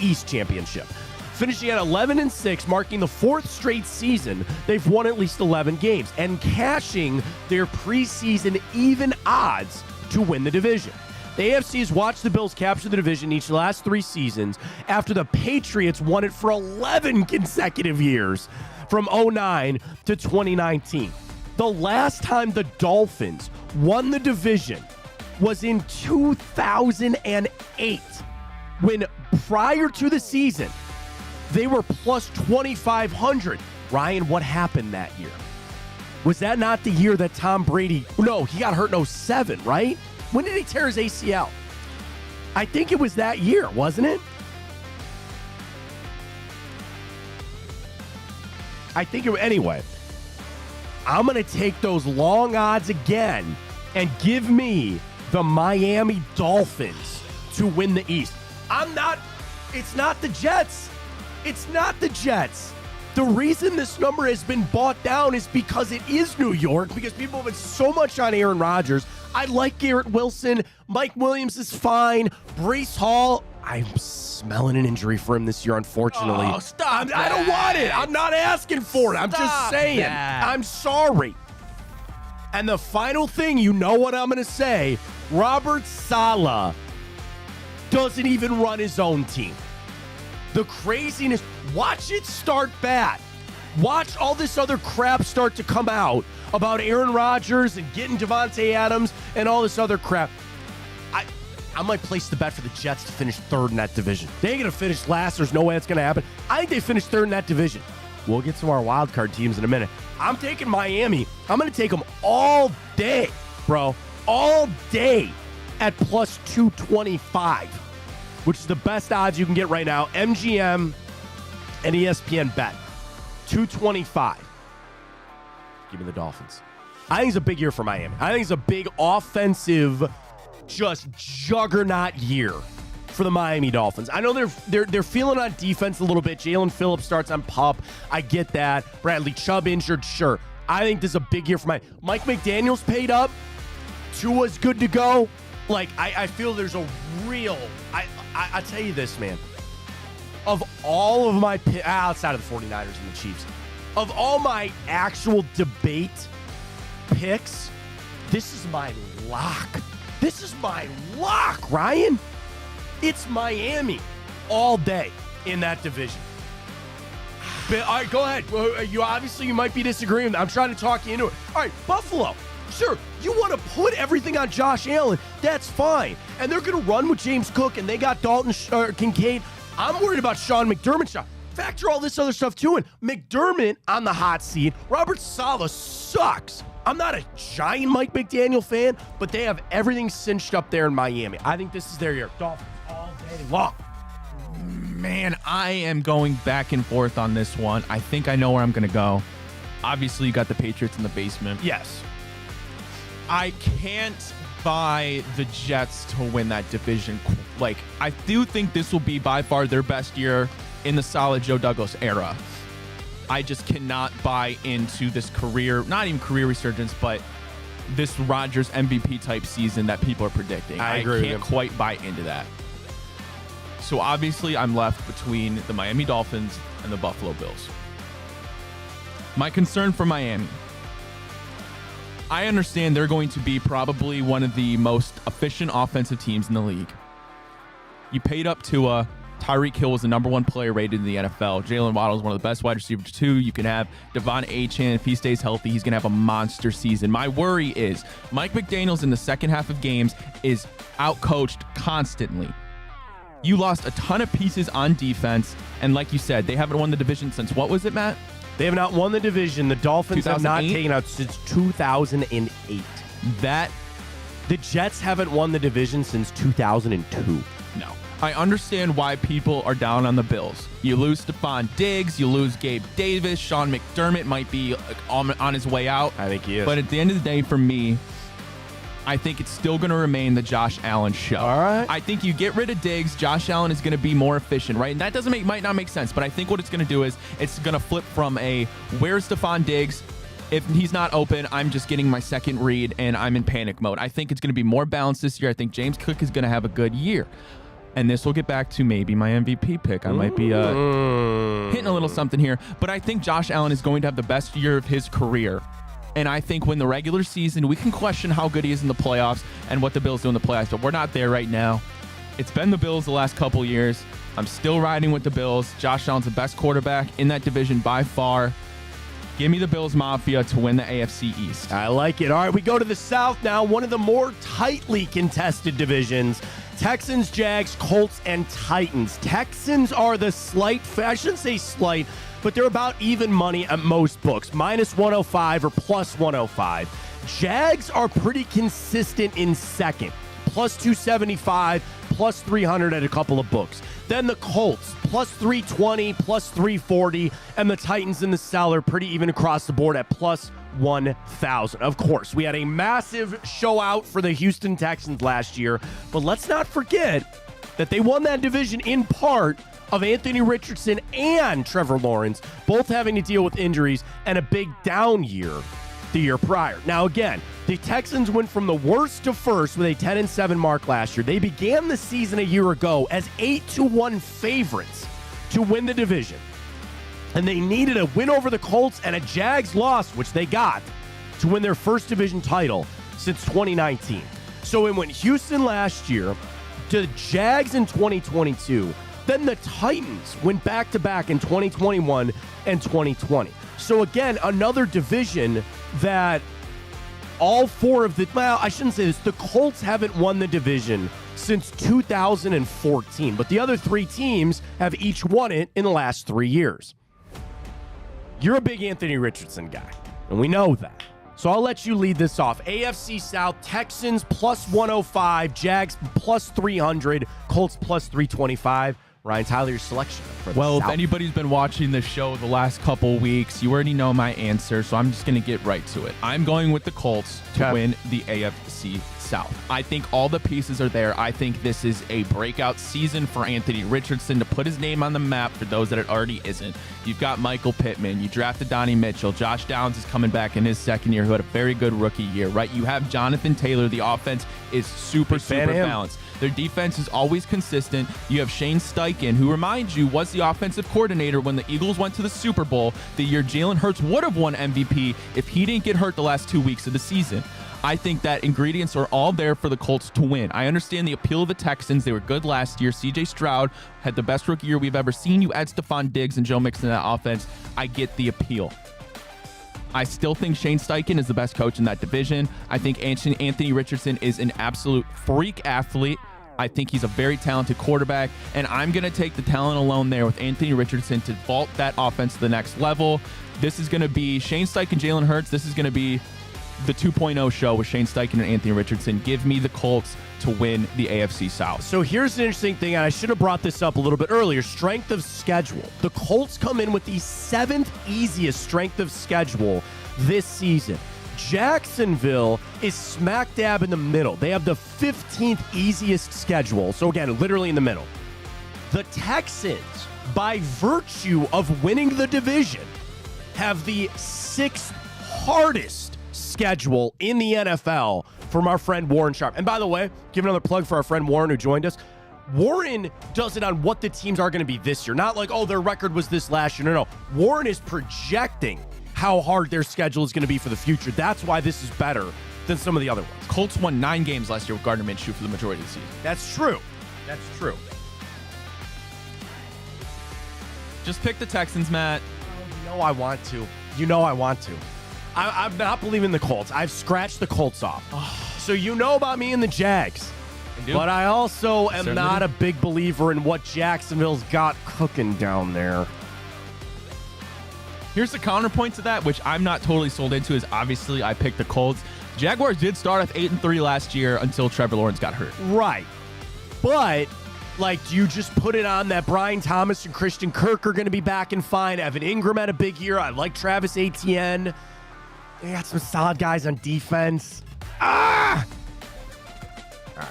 East championship. Finishing at 11-6, marking the fourth straight season they've won at least 11 games and cashing their preseason even odds to win the division. The AFC has watched the Bills capture the division each of the last 3 seasons after the Patriots won it for 11 consecutive years from 2009 to 2019. The last time the Dolphins won the division was in 2008, when prior to the season, they were plus 2,500. Ryan, what happened that year? Was that not the year that Tom Brady... No, he got hurt in 2007, right? When did he tear his ACL? I think it was that year, wasn't it? Anyway, I'm going to take those long odds again and give me the Miami Dolphins to win the East. It's not the Jets. It's not the Jets. The reason this number has been bought down is because it is New York, because people have been so much on Aaron Rodgers. I like Garrett Wilson. Mike Williams is fine. Breece Hall, I'm smelling an injury for him this year, unfortunately. Oh, stop I don't want it. I'm not asking for it. I'm just saying. That. I'm sorry. And the final thing, you know what I'm going to say, Robert Saleh doesn't even run his own team. The craziness, watch it start bad. Watch all this other crap start to come out about Aaron Rodgers and getting Devontae Adams and all this other crap. I might place the bet for the Jets to finish third in that division. They ain't going to finish last. There's no way that's going to happen. I think they finish third in that division. We'll get to our wild card teams in a minute. I'm taking Miami. I'm going to take them all day, bro. All day at plus 225, which is the best odds you can get right now. MGM and ESPN bet. 225. Give me the Dolphins. I think it's a big year for Miami. I think it's a big offensive, just juggernaut year for the Miami Dolphins. I know they're feeling on defense a little bit. Jalen Phillips starts on PUP. I get that. Bradley Chubb injured, sure. I think this is a big year for Miami. Mike McDaniel's paid up. Tua's good to go. Like, I feel there's a real... I tell you this, man. Of all of my... outside of the 49ers and the Chiefs. Of all my actual debate picks, this is my lock. This is my lock, Ryan. It's Miami all day in that division. All right, go ahead. You might be disagreeing. I'm trying to talk you into it. All right, Buffalo. Sure, you want to put everything on Josh Allen. That's fine. And they're going to run with James Cook, and they got Dalton Kincaid. I'm worried about Sean McDermott. Factor all this other stuff too in. McDermott on the hot seat. Robert Saleh sucks. I'm not a giant Mike McDaniel fan, but they have everything cinched up there in Miami. I think this is their year. Dolphins all day long. Man, I am going back and forth on this one. I think I know where I'm going to go. Obviously, you got the Patriots in the basement. Yes. I can't buy the Jets to win that division. Like, I do think this will be by far their best year in the solid Joe Douglas era. I just cannot buy into this career, not even career resurgence, but this Rodgers MVP type season that people are predicting. I agree. Can't quite buy into that. So obviously I'm left between the Miami Dolphins and the Buffalo Bills. My concern for Miami, I understand they're going to be probably one of the most efficient offensive teams in the league. You paid up Tua. Tyreek Hill was the number 1 player rated in the NFL. Jalen Waddle is one of the best wide receivers too. You can have Devon Achane. If he stays healthy, he's going to have a monster season. My worry is Mike McDaniels in the second half of games is outcoached constantly. You lost a ton of pieces on defense, and like you said, they haven't won the division since, what was it, Matt? They have not won the division. The Dolphins have not taken out since 2008. The Jets haven't won the division since 2002. No. I understand why people are down on the Bills. You lose Stephon Diggs, you lose Gabe Davis, Sean McDermott might be on his way out. I think he is. But at the end of the day, for me, I think it's still going to remain the Josh Allen show. All right. I think you get rid of Diggs, Josh Allen is going to be more efficient, right? And that might not make sense, but I think what it's going to do is it's going to flip from a where's Stephon Diggs? If he's not open, I'm just getting my second read and I'm in panic mode. I think it's going to be more balanced this year. I think James Cook is going to have a good year. And this will get back to maybe my MVP pick. I might be hitting a little something here. But I think Josh Allen is going to have the best year of his career. And I think when the regular season, we can question how good he is in the playoffs and what the Bills do in the playoffs, but we're not there right now. It's been the Bills the last couple years. I'm still riding with the Bills. Josh Allen's the best quarterback in that division by far. Give me the Bills Mafia to win the AFC East. I like it. All right, we go to the South now, one of the more tightly contested divisions. Texans, Jags, Colts, and Titans. Texans are the I shouldn't say slight, but they're about even money at most books, minus 105 or plus 105. Jags are pretty consistent in second, plus 275, plus 300 at a couple of books. Then the Colts, plus 320, plus 340, and the Titans in the cellar, pretty even across the board at plus 1,000. Of course, we had a massive show out for the Houston Texans last year, but let's not forget that they won that division in part of Anthony Richardson and Trevor Lawrence, both having to deal with injuries and a big down year the year prior. Now, again, the Texans went from the worst to first with a 10-7 mark last year. They began the season a year ago as 8-1 favorites to win the division. And they needed a win over the Colts and a Jags loss, which they got, to win their first division title since 2019. So it went Houston last year, to the Jags in 2022, then the Titans went back-to-back in 2021 and 2020. So again, another division that all four of the, well, I shouldn't say this, the Colts haven't won the division since 2014, but the other three teams have each won it in the last 3 years. You're a big Anthony Richardson guy, and we know that. So I'll let you lead this off. AFC South, Texans plus 105, Jags plus 300, Colts plus 325. Ryan Tyler, your selection for the Well, South. if anybody's been watching the show the last couple weeks, you already know my answer, so I'm just going to get right to it. I'm going with the Colts to win the AFC South. I think all the pieces are there. I think this is a breakout season for Anthony Richardson to put his name on the map for those that it already isn't. You've got Michael Pittman. You drafted Donnie Mitchell. Josh Downs is coming back in his second year, who had a very good rookie year, right? You have Jonathan Taylor. The offense is super balanced. Their defense is always consistent. You have Shane Steichen, who, reminds you, was the offensive coordinator when the Eagles went to the Super Bowl the year Jalen Hurts would have won MVP if he didn't get hurt the last 2 weeks of the season. I think that ingredients are all there for the Colts to win. I understand the appeal of the Texans. They were good last year. C.J. Stroud had the best rookie year we've ever seen. You add Stephon Diggs and Joe Mixon in that offense. I get the appeal. I still think Shane Steichen is the best coach in that division. I think Anthony Richardson is an absolute freak athlete. I think he's a very talented quarterback, and I'm going to take the talent alone there with Anthony Richardson to vault that offense to the next level. This is going to be Shane Steichen, Jalen Hurts. This is going to be the 2.0 show with Shane Steichen and Anthony Richardson. Give me the Colts to win the AFC South. So here's an interesting thing, and I should have brought this up a little bit earlier. Strength of schedule. The Colts come in with the 7th easiest strength of schedule this season. Jacksonville is smack dab in the middle. They have the 15th easiest schedule. So again, literally in the middle. The Texans, by virtue of winning the division, have the 6th hardest schedule in the NFL from our friend Warren Sharp. And by the way, give another plug for our friend Warren who joined us. Warren does it on what the teams are going to be this year. Not like, oh, their record was this last year. No. Warren is projecting how hard their schedule is going to be for the future. That's why this is better than some of the other ones. Colts won 9 games last year with Gardner Minshew for the majority of the season. That's true. That's true. Just pick the Texans, Matt. You know I want to. You know I want to. I'm not believing the Colts. I've scratched the Colts off. So you know about me and the Jags. But I also am Certainly not do. a big believer in what Jacksonville's got cooking down there. Here's the counterpoint to that, which I'm not totally sold into, is obviously I picked the Colts. Jaguars did start off 8-3 last year until Trevor Lawrence got hurt. Right. But, like, do you just put it on that Brian Thomas and Christian Kirk are going to be back and fine? Evan Ingram had a big year. I like Travis Etienne. They got some solid guys on defense. Ah! All right.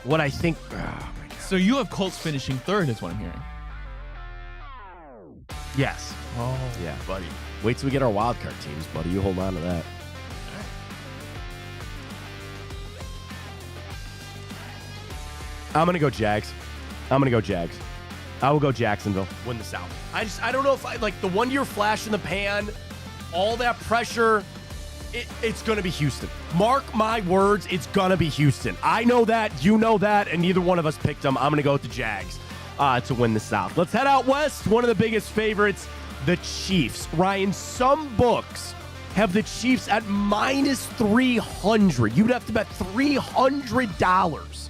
What I think... Oh, my God. So you have Colts finishing third is what I'm hearing. Yes. Oh, Yeah. buddy. Wait till we get our wild card teams, buddy. You hold on to that. I'm going to go Jags. I will go Jacksonville. Win the South. I don't know if like the 1 year flash in the pan, all that pressure, it's going to be Houston. Mark my words, it's going to be Houston. I know that, you know that, and neither one of us picked them. I'm going to go with the Jags to win the South. Let's head out west. One of the biggest favorites, the Chiefs. Ryan, some books have the Chiefs at minus 300. You'd have to bet $300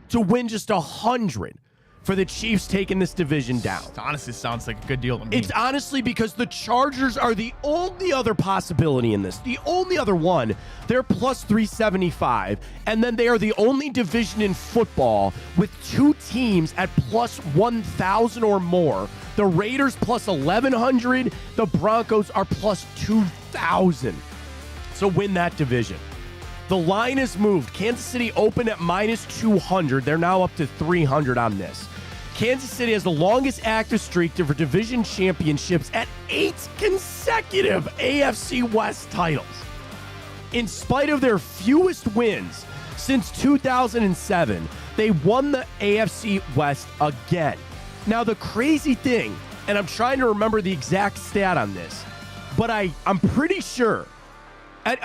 to win just 100 for the Chiefs taking this division down. Honestly, sounds like a good deal to me. It's honestly because the Chargers are the only other possibility in this. The only other one. They're plus 375. And then they are the only division in football with two teams at plus 1,000 or more. The Raiders plus 1,100. The Broncos are plus 2,000. So win that division. The line has moved. Kansas City opened at minus 200. They're now up to 300 on this. Kansas City has the longest active streak for division championships at 8 consecutive AFC West titles. In spite of their fewest wins since 2007, they won the AFC West again. Now, the crazy thing, and I'm trying to remember the exact stat on this, but I'm pretty sure.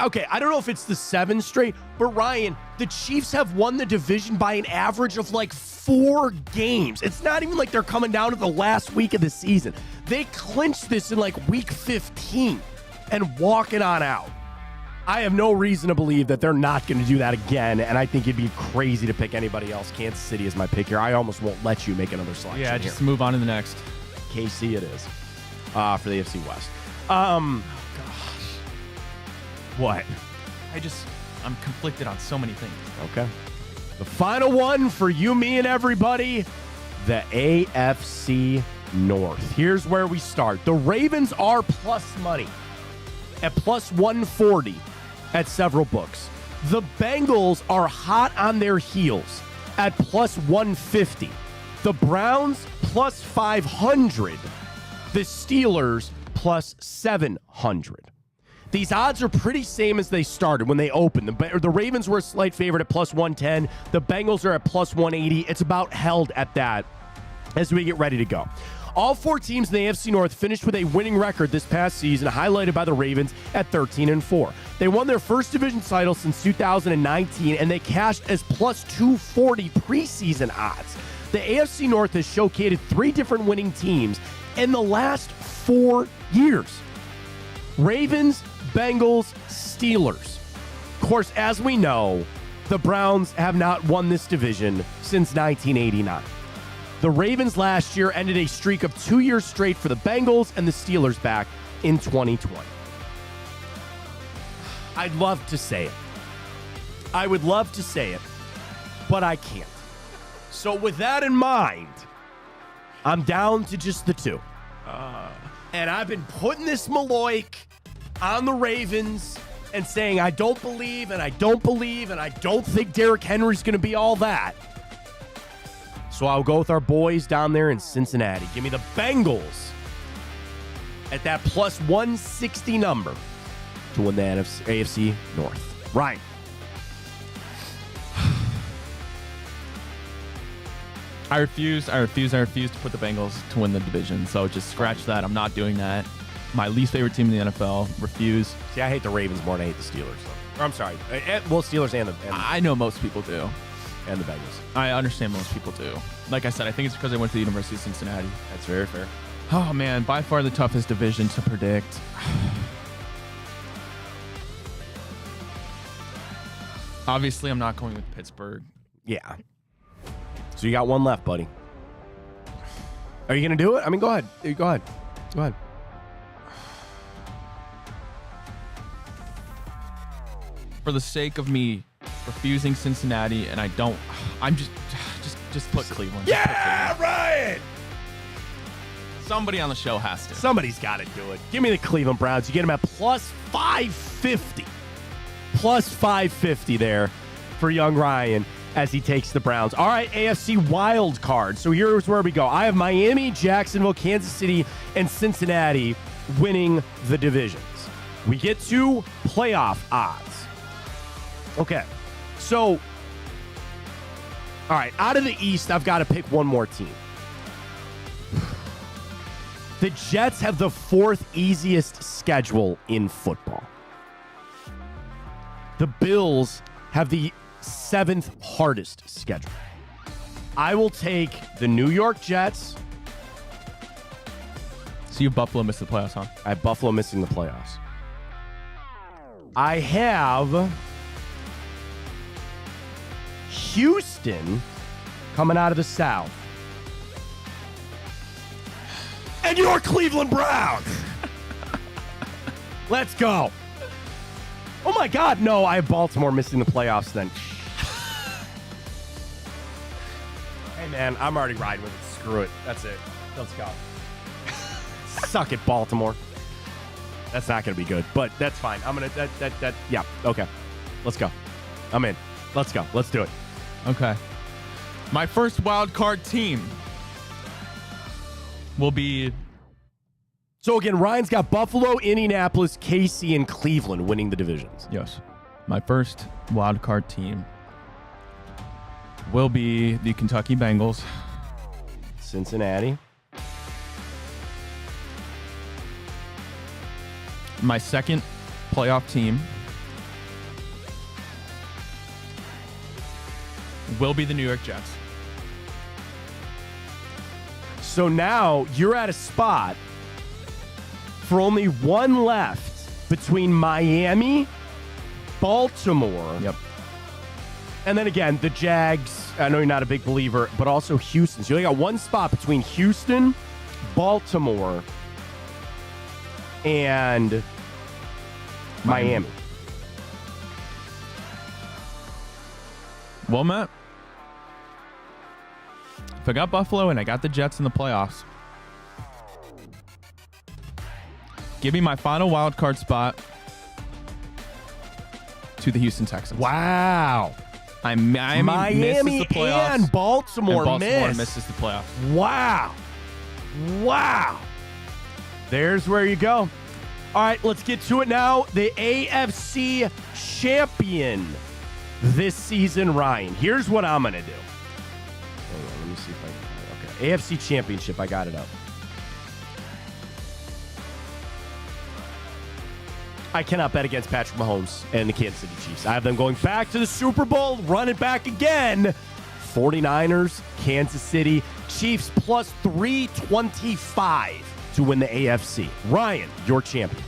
Okay, I don't know if it's the 7 straight, but Ryan, the Chiefs have won the division by an average of like 4 games. It's not even like they're coming down to the last week of the season. They clinched this in like week 15 and walking on out. I have no reason to believe that they're not going to do that again, and I think it'd be crazy to pick anybody else. Kansas City is my pick here. I almost won't let you make another selection. Yeah, just move on to the next. KC it is for the AFC West. What? I'm conflicted on so many things. Okay. The final one for you, me, and everybody, the AFC North. Here's where we start. The Ravens are plus money at plus 140 at several books. The Bengals are hot on their heels at plus 150. The Browns plus 500. The Steelers plus 700. These odds are pretty same as they started when they opened. The Ravens were a slight favorite at plus 110. The Bengals are at plus 180. It's about held at that as we get ready to go. All 4 teams in the AFC North finished with a winning record this past season, highlighted by the Ravens at 13-4. They won their first division title since 2019, and they cashed as plus 240 preseason odds. The AFC North has showcased 3 different winning teams in the last 4 years. Ravens, Bengals, Steelers. Of course, as we know, the Browns have not won this division since 1989. The Ravens last year ended a streak of 2 years straight for the Bengals, and the Steelers back in 2020. I'd love to say it. I would love to say it, but I can't. So with that in mind, I'm down to just the 2. And I've been putting this Maloik on the Ravens and saying I don't believe, and I don't believe, and I don't think Derrick Henry's going to be all that. So I'll go with our boys down there in Cincinnati. Give me the Bengals at that plus 160 number to win the AFC North. Ryan. I refuse to put the Bengals to win the division. So just scratch that. I'm not doing that. My least favorite team in the NFL. Refuse. See, I hate the Ravens more than I hate the Steelers. Or, I'm sorry. Well, Steelers and the I know most people do. And the Bengals. I understand most people do. Like I said, I think it's because I went to the University of Cincinnati. That's very fair. Oh, man. By far the toughest division to predict. Obviously, I'm not going with Pittsburgh. Yeah. So you got one left, buddy. Are you going to do it? I mean, go ahead. Go ahead. Go ahead. For the sake of me refusing Cincinnati, and I'm just put Cleveland. Yeah, Ryan! Somebody on the show has to. Somebody's got to do it. Give me the Cleveland Browns. You get them at plus 550. Plus 550 there for young Ryan as he takes the Browns. All right, AFC wild card. So here's where we go. I have Miami, Jacksonville, Kansas City, and Cincinnati winning the divisions. We get to playoff odds. Okay, so, all right, out of the East, I've got to pick one more team. The Jets have the 4th easiest schedule in football. The Bills have the 7th hardest schedule. I will take the New York Jets. So you Buffalo missed the playoffs, huh? I have Buffalo missing the playoffs. I have Houston coming out of the South. And your Cleveland Browns. Let's go. Oh, my God. No, I have Baltimore missing the playoffs then. Hey, man, I'm already riding with it. Screw it. That's it. Let's go. Suck it, Baltimore. That's not going to be good, but that's fine. I'm going to, yeah, okay. Let's go. I'm in. Let's go. Let's do it. Okay. My first wild card team will be... So again, Ryan's got Buffalo, Indianapolis, KC, and Cleveland winning the divisions. Yes. My first wild card team will be the Kentucky Bengals. Cincinnati. My second playoff team will be the New York Jets. So now you're at a spot for only one left between Miami, Baltimore. Yep. And then again, the Jags. I know you're not a big believer, but also Houston. So you only got one spot between Houston, Baltimore, and Miami. Well, Matt, if I got Buffalo and I got the Jets in the playoffs, give me my final wild card spot to the Houston Texans. Wow. Miami misses the playoffs, and Baltimore misses the playoffs. Wow. Wow. There's where you go. All right, let's get to it now. The AFC champion this season, Ryan. Here's what I'm going to do. Hang on, let me see if I can find it. Okay, AFC championship. I got it up. I cannot bet against Patrick Mahomes and the Kansas City Chiefs. I have them going back to the Super Bowl, run it back again. 49ers, Kansas City, Chiefs plus 325 to win the AFC. Ryan, your champion.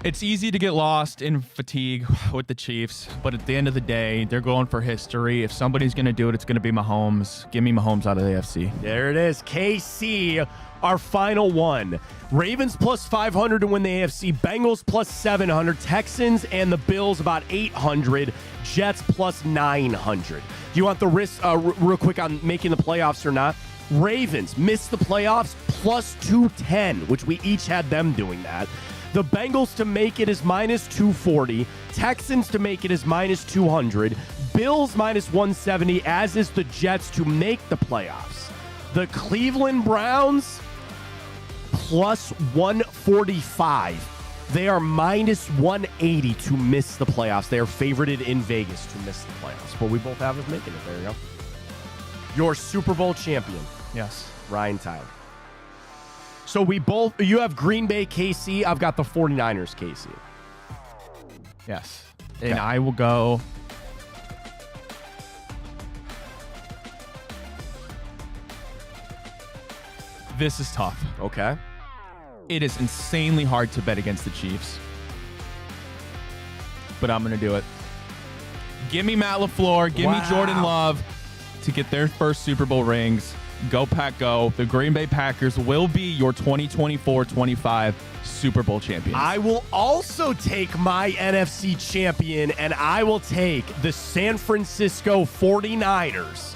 It's easy to get lost in fatigue with the Chiefs, but at the end of the day, they're going for history. If somebody's going to do it, it's going to be Mahomes. Give me Mahomes out of the AFC. There it is. KC, our final one. Ravens plus 500 to win the AFC. Bengals plus 700. Texans and the Bills about 800. Jets plus 900. Do you want the risk real quick on making the playoffs or not? Ravens missed the playoffs plus 210, which we each had them doing that. The Bengals to make it is minus 240. Texans to make it is minus 200. Bills minus 170, as is the Jets to make the playoffs. The Cleveland Browns plus 145. They are minus 180 to miss the playoffs. They are favorited in Vegas to miss the playoffs. But we both have us making it. There you go. Your Super Bowl champion. Yes. Ryan Tyler. So you have Green Bay KC. I've got the 49ers KC. Yes. Okay. And I will go. This is tough. Okay. It is insanely hard to bet against the Chiefs. but I'm going to do it. Give me Matt LaFleur. Give me Jordan Love to get their first Super Bowl rings. Go Pack Go. The Green Bay Packers will be your 2024-25 Super Bowl champions. I will also take my NFC champion, and I will take the San Francisco 49ers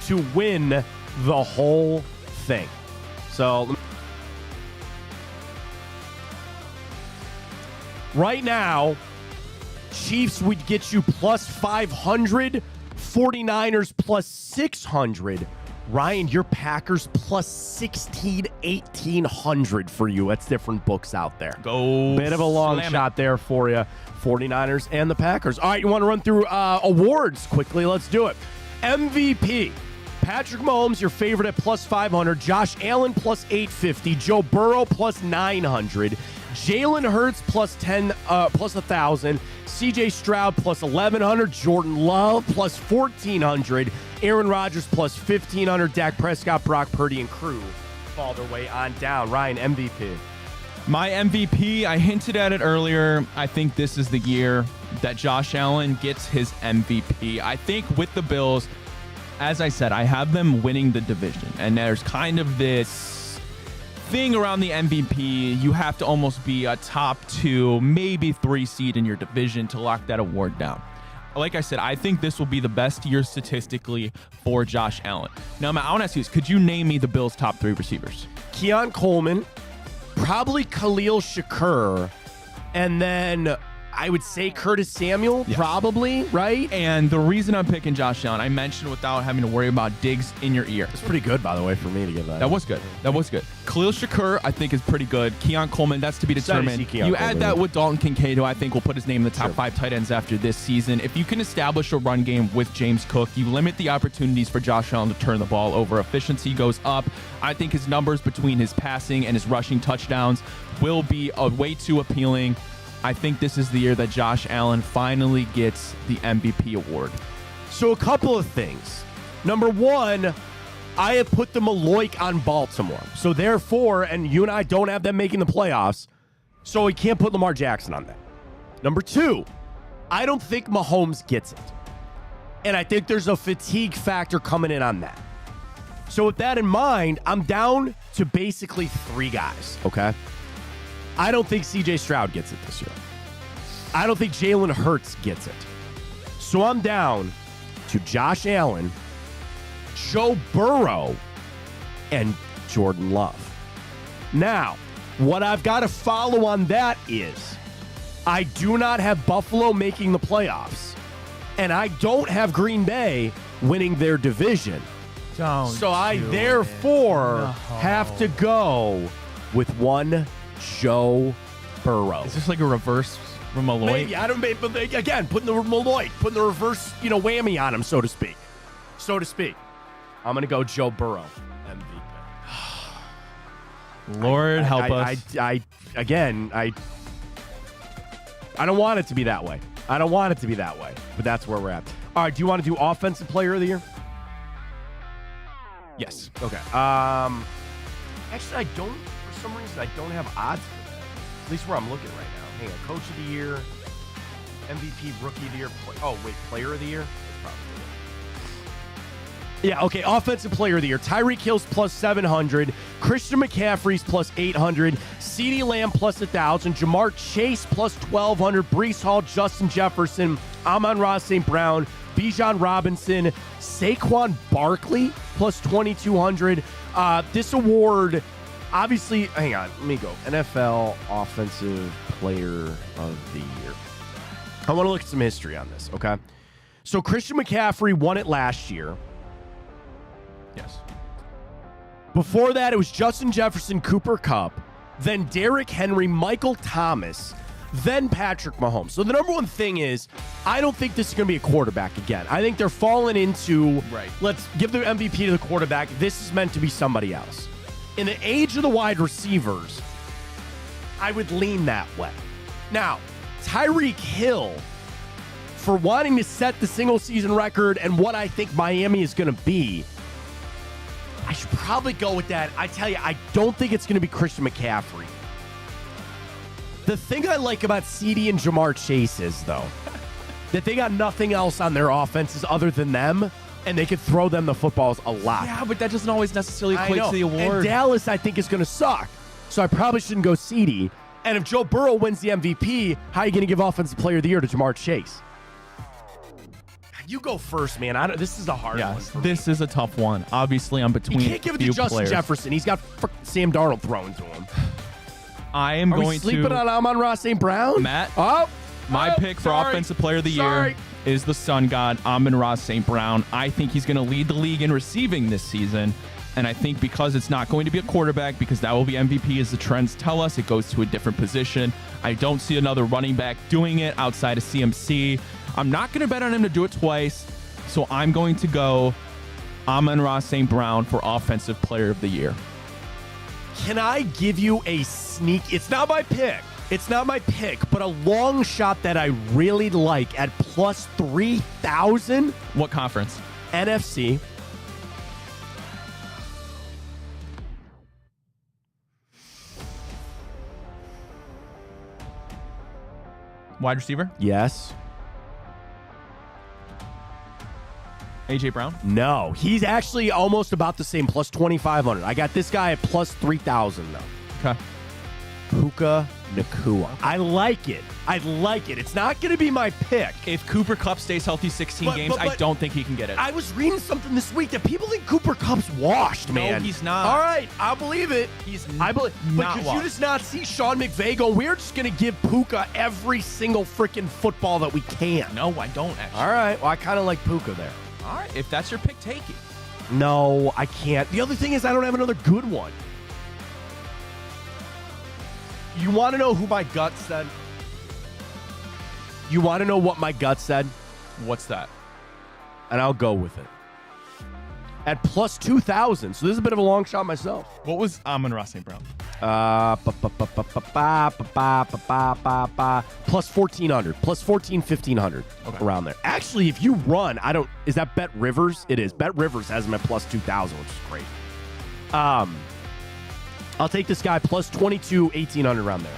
to win the whole thing. So right now, Chiefs would get you plus 500, 49ers plus 600. Ryan, your Packers plus 1,800 for you. That's different books out there. Go. Bit of a long shot there for you. 49ers and the Packers. All right, you want to run through awards quickly? Let's do it. MVP. Patrick Mahomes, your favorite at plus 500. Josh Allen plus 850. Joe Burrow plus 900. Jalen Hurts plus 1,000. CJ Stroud plus 1,100. Jordan Love plus 1,400. Aaron Rodgers plus 1,500. Dak Prescott, Brock Purdy, and crew fall their way on down. Ryan, MVP. My MVP, I hinted at it earlier. I think this is the year that Josh Allen gets his MVP. I think with the Bills, as I said, I have them winning the division. And there's kind of this thing around the MVP. You have to almost be a top 2, maybe 3 seed in your division to lock that award down. Like I said, I think this will be the best year statistically for Josh Allen. Now, Matt, I want to ask you this. Could you name me the Bills' top 3 receivers? Keon Coleman, probably Khalil Shakur, and then I would say Curtis Samuel, probably, right? And the reason I'm picking Josh Allen, I mentioned without having to worry about digs in your ear. It's pretty good, by the way, for me to get that. That was good. That was good. Khalil Shakur, I think, is pretty good. Keon Coleman, that's to be determined. You add that with Dalton Kincaid, who I think will put his name in the top 5 tight ends after this season. If you can establish a run game with James Cook, you limit the opportunities for Josh Allen to turn the ball over. Efficiency goes up. I think his numbers between his passing and his rushing touchdowns will be way too appealing. I think this is the year that Josh Allen finally gets the MVP award. So a couple of things. Number one, I have put the Maloik on Baltimore. So therefore, and you and I don't have them making the playoffs, so we can't put Lamar Jackson on that. Number two, I don't think Mahomes gets it. And I think there's a fatigue factor coming in on that. So with that in mind, I'm down to basically 3 guys, okay? I don't think CJ Stroud gets it this year. I don't think Jalen Hurts gets it. So I'm down to Josh Allen, Joe Burrow, and Jordan Love. Now, what I've got to follow on that is I do not have Buffalo making the playoffs, and I don't have Green Bay winning their division. So I therefore have to go with one Joe Burrow. Is this like a reverse from Maloik? Maybe. I don't. But again, putting the Maloik, putting the reverse, whammy on him, so to speak. I'm gonna go Joe Burrow MVP. Lord help us. I don't want it to be that way. But that's where we're at. All right. Do you want to do Offensive Player of the Year? Yes. Okay. Actually, I don't. For some reason, I don't have odds for that. At least where I'm looking right now. Hang on. Coach of the Year, MVP, Rookie of the Year. Player of the Year? That's probably it. Yeah, okay. Offensive Player of the Year. Tyreek Hill's plus 700. Christian McCaffrey's plus 800. CeeDee Lamb plus 1,000. Jamar Chase plus 1,200. Breece Hall, Justin Jefferson, Amon-Ra St. Brown, Bijan Robinson, Saquon Barkley plus 2,200. This award, obviously, hang on, let me go. NFL Offensive Player of the Year. I want to look at some history on this, okay? So Christian McCaffrey won it last year. Yes. Before that, it was Justin Jefferson, Cooper Kupp, then Derrick Henry, Michael Thomas, then Patrick Mahomes. So the number one thing is, I don't think this is going to be a quarterback again. I think they're falling into, let's give the MVP to the quarterback. This is meant to be somebody else. In the age of the wide receivers, I would lean that way. Now, Tyreek Hill, for wanting to set the single season record and what I think Miami is going to be, I should probably go with that. I tell you, I don't think it's going to be Christian McCaffrey. The thing I like about CD and Jamar Chase is, though, that they got nothing else on their offenses other than them, and they could throw them the footballs a lot. Yeah, but that doesn't always necessarily equate to the award. And Dallas, I think, is going to suck. So I probably shouldn't go CD. And if Joe Burrow wins the MVP, how are you going to give Offensive Player of the Year to Jamar Chase? You go first, man. This is a hard one. This is a tough one. Obviously, I'm between. You can't give it to Justin players. Jefferson. He's got Sam Darnold thrown to him. I am going to sleeping on Amon-Ra St. Brown? Matt. My pick for Offensive Player of the Year is the Sun God, Amon-Ra St. Brown. I think he's going to lead the league in receiving this season. And I think because it's not going to be a quarterback, because that will be MVP as the trends tell us, it goes to a different position. I don't see another running back doing it outside of CMC. I'm not going to bet on him to do it twice, so I'm going to go Amon-Ra St. Brown for Offensive Player of the Year. Can I give you a sneak? It's not my pick. But a long shot that I really like at plus 3,000. What conference? NFC. Wide receiver? Yes. A.J. Brown? No. He's actually almost about the same, plus 2,500. I got this guy at plus 3,000, though. Okay. Puka Nacua. I like it. It's not going to be my pick. If Cooper Kupp stays healthy 16 games, I don't think he can get it. I was reading something this week that people think Cooper Kupp's washed, man. No, he's not. All right, I'll believe it. But could you just not see Sean McVay go, we're just going to give Puka every single freaking football that we can? No, I don't, actually. All right, well, I kind of like Puka there. All right, if that's your pick, take it. No, I can't. The other thing is I don't have another good one. You want to know who my gut said? You want to know what my gut said? What's that? And I'll go with it. At plus 2,000. So this is a bit of a long shot myself. What was Amon-Ra St. Brown? Plus 1,400. Plus 1,500 around there. Actually, if you run, is that Bet Rivers? It is. Bet Rivers has him at plus 2,000, which is great. I'll take this guy plus 1,800 around there.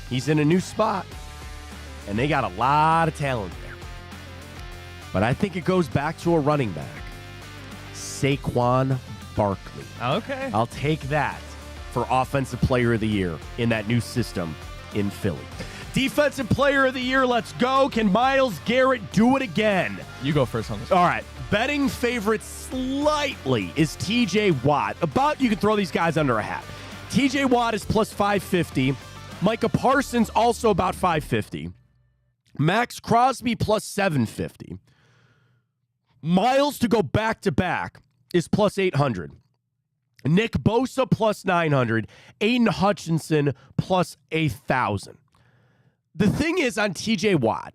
He's in a new spot, and they got a lot of talent there. But I think it goes back to a running back, Saquon Barkley. Okay. I'll take that for Offensive Player of the Year in that new system in Philly. Defensive Player of the Year, let's go. Can Myles Garrett do it again? You go first on this. All right. Betting favorite slightly is TJ Watt. You can throw these guys under a hat. TJ Watt is plus 550. Micah Parsons also about 550. Max Crosby plus 750. Miles to go back to back is plus 800. Nick Bosa plus 900. Aiden Hutchinson plus 1,000. The thing is on TJ Watt,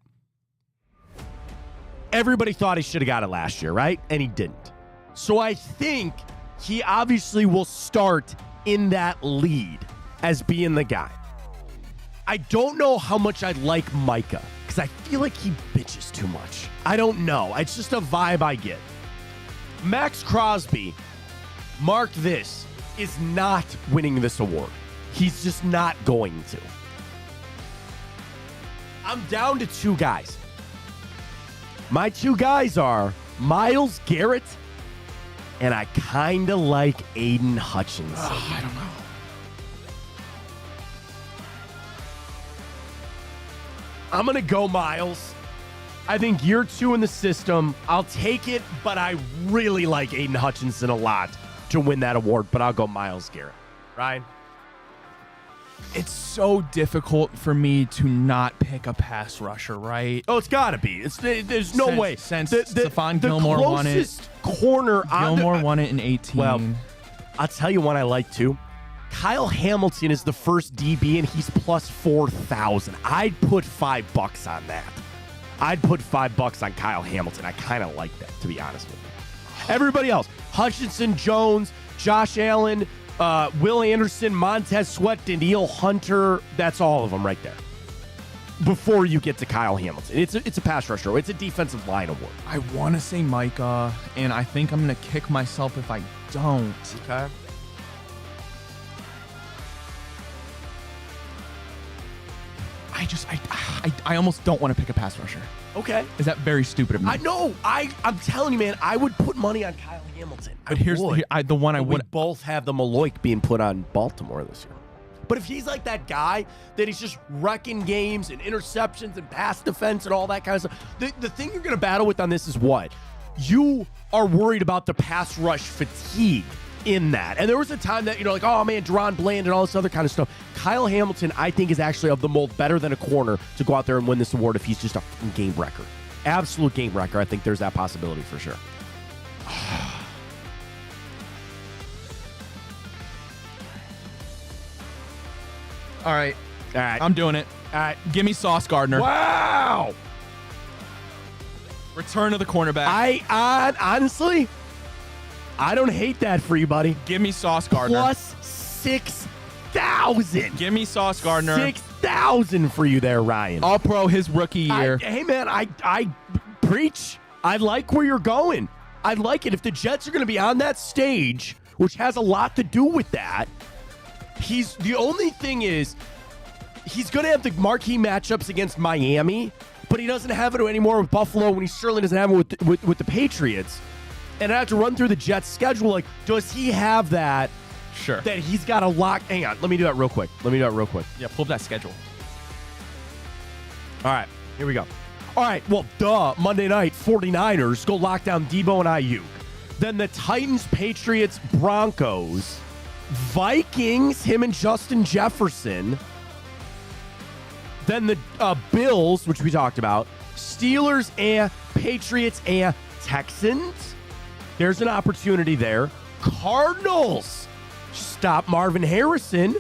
everybody thought he should have got it last year, right? And he didn't. So I think he obviously will start in that lead as being the guy. I don't know how much I like Micah because I feel like he bitches too much. I don't know. It's just a vibe I get. Max Crosby, mark this, is not winning this award. He's just not going to. I'm down to two guys. My two guys are Myles Garrett, and I kind of like Aiden Hutchinson. I don't know. I'm going to go Myles. I think year two in the system, I'll take it, but I really like Aiden Hutchinson a lot to win that award, but I'll go Myles Garrett. Ryan? It's so difficult for me to not pick a pass rusher, right? Oh, it's got to be. There's no way. Since Stephon Gilmore won it. The closest corner Gilmore won it in 18. Well, I'll tell you one I like too. Kyle Hamilton is the first DB, and he's plus 4,000. I'd put $5 on that. I'd put $5 on Kyle Hamilton. I kind of like that, to be honest with you. Everybody else, Hutchinson, Jones, Josh Allen, Will Anderson, Montez Sweat, Danielle Hunter. That's all of them right there. Before you get to Kyle Hamilton. It's a pass rusher. It's a defensive line award. I want to say Micah, and I think I'm going to kick myself if I don't. Okay. I almost don't want to pick a pass rusher. Okay. Is that very stupid of me? I know. I'm telling you, man, I would put money on Kyle Hamilton. But here's the one I would. We both have the Maloik being put on Baltimore this year. But if he's like that guy that he's just wrecking games and interceptions and pass defense and all that kind of stuff, the thing you're going to battle with on this is what? You are worried about the pass rush fatigue in that. And there was a time that, like, oh, man, Deron Bland and all this other kind of stuff. Kyle Hamilton, I think, is actually of the mold better than a corner to go out there and win this award if he's just a game wrecker. Absolute game wrecker. I think there's that possibility for sure. All right. I'm doing it. All right. Give me Sauce Gardner. Wow. Return of the cornerback. Honestly, I don't hate that for you, buddy. Give me Sauce Gardner. Plus 6,000. Give me Sauce Gardner. 6,000 for you there, Ryan. All pro his rookie year. Hey, man, I preach. I like where you're going. I like it. If the Jets are going to be on that stage, which has a lot to do with that, the only thing is he's going to have the marquee matchups against Miami, but he doesn't have it anymore with Buffalo, and he certainly doesn't have it with the Patriots. And I have to run through the Jets' schedule. Like, does he have that? Sure. That he's got to lock. Hang on. Let me do that real quick. Yeah, pull up that schedule. All right. Here we go. All right. Well, Monday night, 49ers go lock down Debo and Ayuk. Then the Titans, Patriots, Broncos. Vikings, him and Justin Jefferson. Then the Bills, which we talked about. Steelers and Patriots and Texans. There's an opportunity there. Cardinals, stop Marvin Harrison.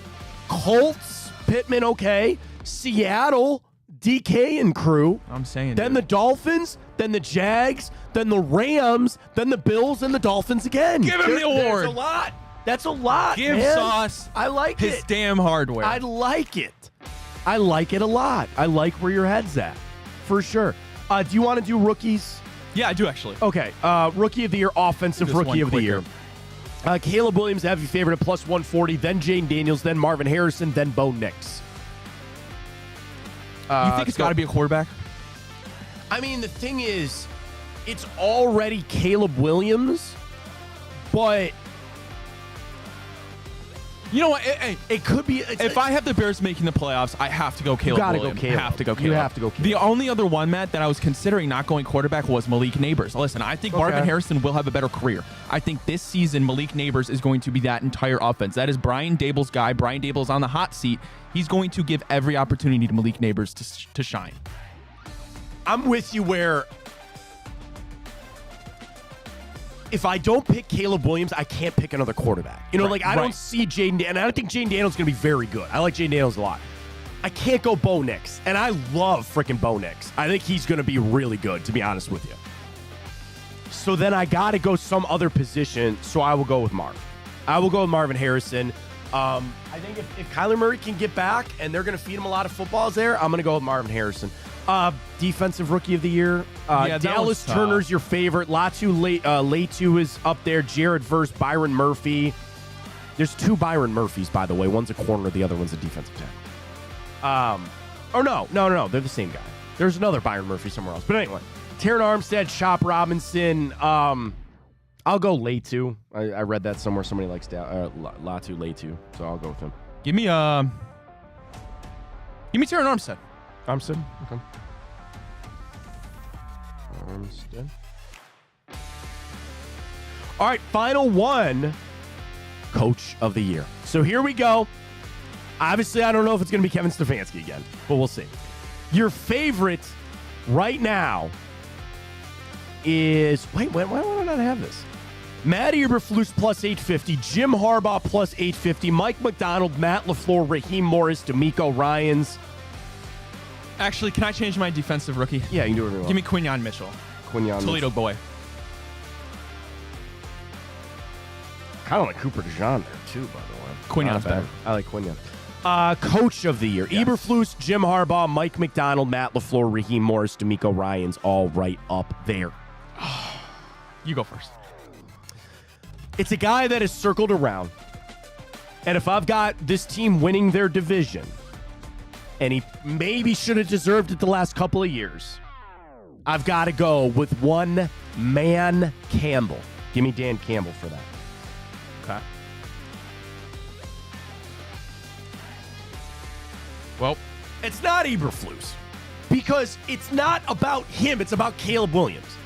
Colts, Pittman, okay. Seattle, DK and crew. I'm saying. Then the Dolphins, then the Jags, then the Rams, then the Bills, and the Dolphins again. Give him the award. There's a lot. That's a lot. Give man. Sauce. I like his damn hardware. I like it. I like it a lot. I like where your head's at, for sure. Do you want to do rookies? Yeah, I do actually. Okay. Rookie of the year, offensive rookie of the year. Caleb Williams, heavy favorite at plus 140. Then Jane Daniels. Then Marvin Harrison. Then Bo Nix. You think it's got to be a quarterback? I mean, the thing is, it's already Caleb Williams, but you know what? It could be. If I have the Bears making the playoffs, I have to go Caleb Williams. You have to go Caleb. The only other one, Matt, that I was considering not going quarterback was Malik Neighbors. Listen, I think Marvin Harrison will have a better career. I think this season, Malik Neighbors is going to be that entire offense. That is Brian Dable's guy. Brian Dable's on the hot seat. He's going to give every opportunity to Malik Neighbors to shine. I'm with you where if I don't pick Caleb Williams, I can't pick another quarterback. I don't see Jaden, and I don't think Jaden Daniels is going to be very good. I like Jaden Daniels a lot. I can't go Bo Nix, and I love freaking Bo Nix. I think he's going to be really good, to be honest with you. So then I got to go some other position, so I will go with Marv. I will go with Marvin Harrison. I think if Kyler Murray can get back and they're going to feed him a lot of footballs there, I'm going to go with Marvin Harrison. Defensive rookie of the year. Dallas Turner's your favorite. Latu is up there. Jared Verse, Byron Murphy. There's two Byron Murphys, by the way. One's a corner, the other one's a defensive tackle. No. They're the same guy. There's another Byron Murphy somewhere else. But anyway, Taron Armstead, Chop Robinson. I'll go Latu. I read that somewhere. Somebody likes Latu, so I'll go with him. Give me Taron Armstead. Armstead? Okay. Armstead. All right, final one. Coach of the year. So here we go. Obviously, I don't know if it's going to be Kevin Stefanski again, but we'll see. Your favorite right now is... Wait, why do I not have this? Matt Eberflus plus 850, Jim Harbaugh plus 850, Mike McDonald, Matt LaFleur, Raheem Morris, DeMeco Ryans. Actually, can I change my defensive rookie? Yeah, you can do whatever you want. Give me Quinyon Mitchell. Toledo boy. Kind of like Cooper DeJean there, too, by the way. Quinyon's better. I like Quinyon. Coach of the year. Yes. Eberflus, Jim Harbaugh, Mike McDonald, Matt LaFleur, Raheem Morris, DeMeco Ryans, all right up there. You go first. It's a guy that is circled around. And if I've got this team winning their division, and he maybe should have deserved it the last couple of years. I've got to go with one man Campbell. Give me Dan Campbell for that. Okay. Well, it's not Eberflus because it's not about him. It's about Caleb Williams.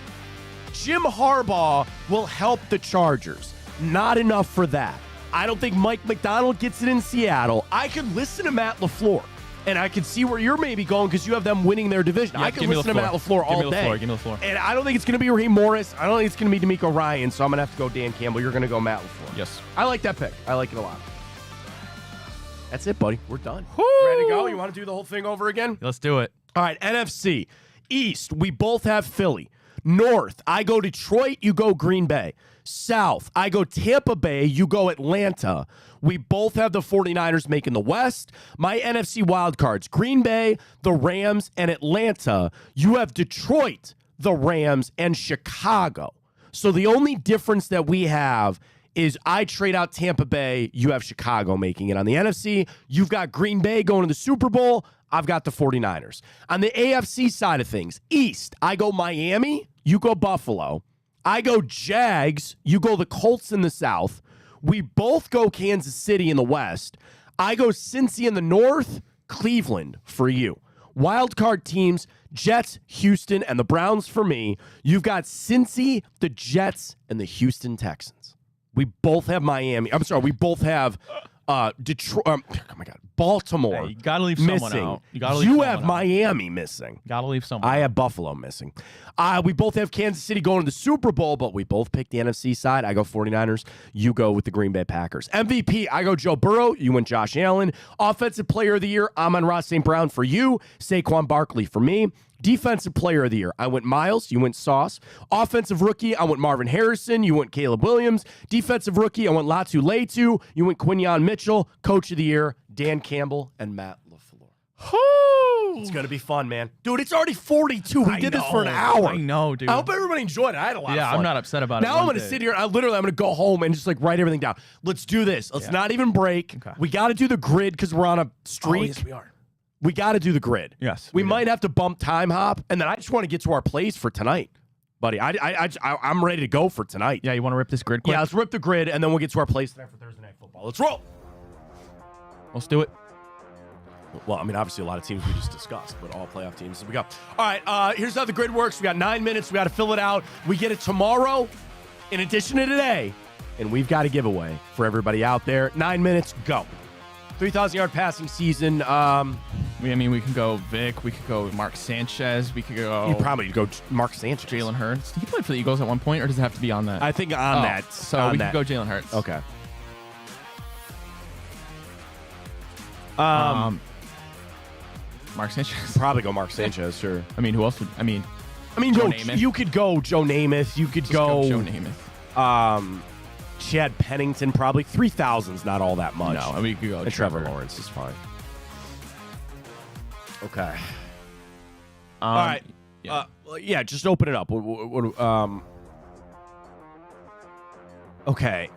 Jim Harbaugh will help the Chargers. Not enough for that. I don't think Mike McDonald gets it in Seattle. I could listen to Matt LaFleur, and I could see where you're maybe going because you have them winning their division. I could listen to Matt LaFleur all day. Give me LaFleur. And I don't think it's going to be Raheem Morris. I don't think it's going to be D'Amico Ryan, so I'm going to have to go Dan Campbell. You're going to go Matt LaFleur. Yes. I like that pick. I like it a lot. That's it, buddy. We're done. Woo! Ready to go? You want to do the whole thing over again? Let's do it. All right, NFC. East, we both have Philly. North, I go Detroit, you go Green Bay. South, I go Tampa Bay, you go Atlanta. We both have the 49ers making the West. My NFC wildcards, Green Bay, the Rams, and Atlanta. You have Detroit, the Rams, and Chicago. So the only difference that we have is I trade out Tampa Bay, you have Chicago making it. On the NFC, you've got Green Bay going to the Super Bowl. I've got the 49ers. On the AFC side of things, East, I go Miami, you go Buffalo. I go Jags, you go the Colts in the South. We both go Kansas City in the West. I go Cincy in the North, Cleveland for you. Wild card teams, Jets, Houston, and the Browns for me. You've got Cincy, the Jets, and the Houston Texans. We both have Miami. I'm sorry, we both have Detroit. Oh my God, Baltimore. Hey, you gotta leave someone missing. out. You have Miami missing. Gotta leave someone. I have Buffalo missing. We both have Kansas City going to the Super Bowl, but we both pick the NFC side. I go 49ers. You go with the Green Bay Packers. MVP, I go Joe Burrow. You went Josh Allen. Offensive Player of the Year, Amon-Ra St. Brown for you. Saquon Barkley for me. Defensive Player of the Year, I went Miles. You went Sauce. Offensive Rookie, I went Marvin Harrison. You went Caleb Williams. Defensive Rookie, I went Latu Letu. You went Quinyon Mitchell. Coach of the Year, Dan Campbell and Matt LaFleur. It's going to be fun, man. Dude, it's already 42. We did this for an hour. I know, dude. I hope everybody enjoyed it. I had a lot of fun. Yeah, I'm not upset about it. Now I'm going to sit here. I'm going to go home and just like write everything down. Let's do this. Let's not even break. Okay. We got to do the grid because we're on a streak. Oh, yes, we are. We got to do the grid. Yes. We might have to bump time hop, and then I just want to get to our plays for tonight, buddy. I'm ready to go for tonight. Yeah, you want to rip this grid quick? Yeah, let's rip the grid, and then we'll get to our plays tonight for Thursday Night Football. Let's roll. Let's do it. Well, I mean, obviously a lot of teams we just discussed, but all playoff teams as we go. All right, here's how the grid works. We got 9 minutes. We got to fill it out. We get it tomorrow in addition to today, and we've got a giveaway for everybody out there. 9 minutes, go. 3,000-yard passing season. We can go Vic. We could go Mark Sanchez. We could go. You probably go Mark Sanchez. Jalen Hurts. Did he play for the Eagles at one point, or does it have to be on that? I think on that. So we could go Jalen Hurts. Okay. Mark Sanchez. Probably go Mark Sanchez, sure. I mean, who else would? Joe Namath. You could go Joe Namath. You could go Joe Namath. Chad Pennington, probably. 3,000's not all that much. No, I mean, you could go Trevor Lawrence is fine. Okay. All right. Yeah. Just open it up. Okay.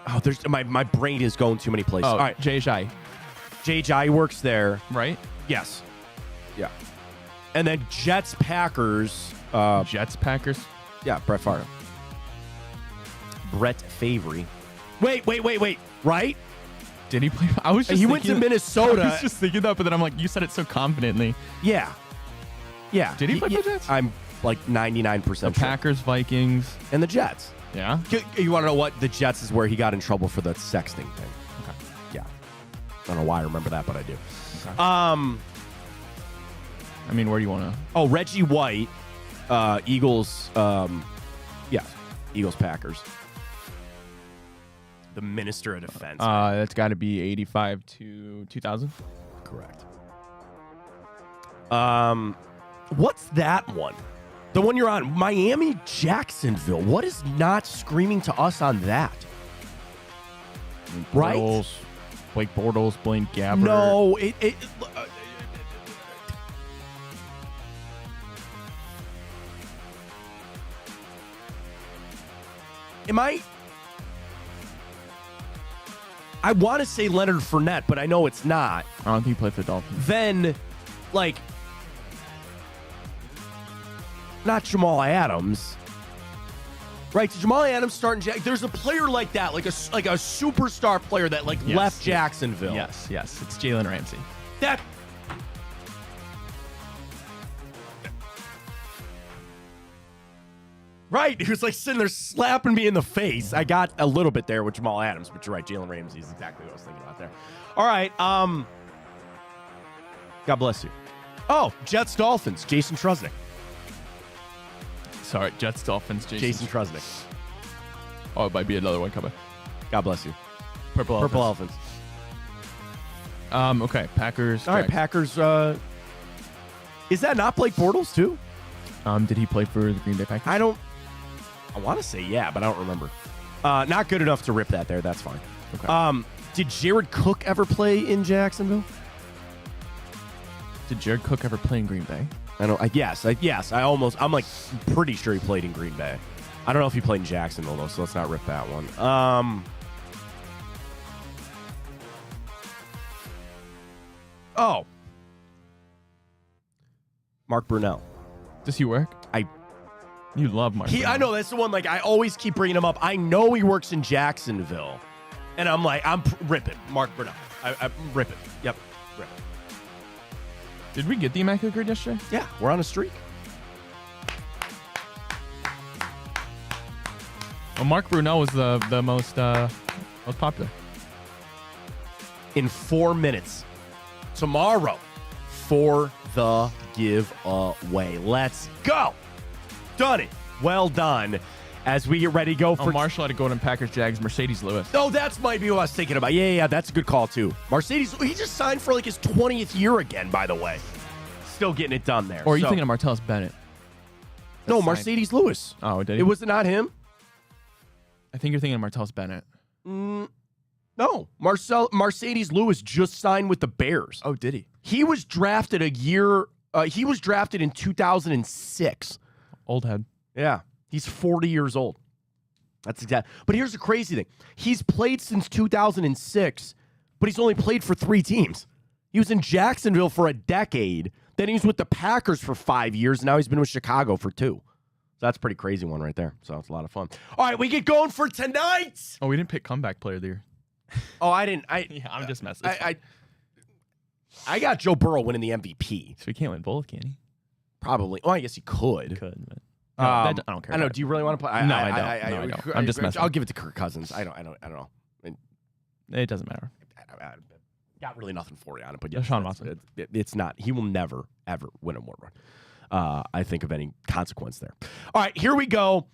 Oh, there's my brain is going too many places. Oh, all right. Jai works there. Right? Yes. Yeah. And then Jets, Packers. Packers? Yeah, Brett Favre. Brett Favre. Wait. Right? Did he play? I was just. He went to Minnesota. I was just thinking that, but then I'm like, you said it so confidently. Yeah. Did he play for the Jets? I'm like 99% sure. Packers, Vikings, and the Jets. Yeah. You want to know what? The Jets is where he got in trouble for the sexting thing. Okay. Yeah. I don't know why I remember that, but I do. Okay. I mean, where do you want to? Oh, Reggie White, Eagles. Eagles, Packers. The Minister of Defense. That's got to be 85 to 2000. Correct. What's that one? The one you're on, Miami, Jacksonville. What is not screaming to us on that? Right? Blake Bortles, Blaine Gabbert. No, I want to say Leonard Fournette, but I know it's not. I don't think he played for the Dolphins. Then, like, not Jamal Adams. Right, so Jamal Adams starting. There's a player like that, like a superstar player that left Jacksonville. Yes, it's Jalen Ramsey. That. Right, he was sitting there slapping me in the face. I got a little bit there with Jamal Adams, but you're right, Jalen Ramsey is exactly what I was thinking about there. All right, God bless you. Oh, Jets Dolphins, Jason Trusnick. Sorry, Jets Dolphins, Jason Trusnick. Oh, it might be another one coming. God bless you. Purple Elephants. Okay, Packers. All right, Packers. Is that not Blake Bortles too? Did he play for the Green Bay Packers? I want to say yeah, but I don't remember. Not good enough to rip that there. That's fine. Okay. Did Jared Cook ever play in Jacksonville? Did Jared Cook ever play in Green Bay? I don't. Yes. I'm pretty sure he played in Green Bay. I don't know if he played in Jacksonville though, so let's not rip that one. Oh, Mark Brunell. Does he work? You love Mark. I know that's the one. I always keep bringing him up. I know he works in Jacksonville, and I'm ripping Mark Brunell. I'm ripping. Yep, ripping. Did we get the Immaculate Grid yesterday? Yeah, we're on a streak. Well, Mark Brunell was the most popular. In 4 minutes. Tomorrow for the giveaway. Let's go. Done it. Well done. As we get ready to go for... Marshall had to go to Packers, Jags, Mercedes Lewis. Oh, that's might be what I was thinking about. Yeah, that's a good call, too. Mercedes, he just signed for his 20th year again, by the way. Still getting it done there. Or are you thinking of Martellus Bennett? No, Mercedes Lewis. Oh, did he? It was not him? I think you're thinking of Martellus Bennett. No. Mercedes Lewis just signed with the Bears. Oh, did he? He was drafted he was drafted in 2006. Old head. Yeah. He's 40 years old. That's exact. But here's the crazy thing. He's played since 2006, but he's only played for 3 teams. He was in Jacksonville for a decade. Then he was with the Packers for 5 years. Now he's been with Chicago for 2. So that's a pretty crazy one right there. So it's a lot of fun. All right, we get going for tonight. Oh, we didn't pick comeback player of the year. Oh, I didn't. Yeah, I'm just messing. I got Joe Burrow winning the MVP. So he can't win both, can he? Probably. Oh, I guess he could. But I don't care. I know. Do you really want to play? No, I don't. I'm just messing. I'll give it to Kirk Cousins. I don't know. It doesn't matter. I got really nothing for you on it, but yeah, Sean Watson. It's not. He will never ever win a award run. I think of any consequence there. All right, here we go.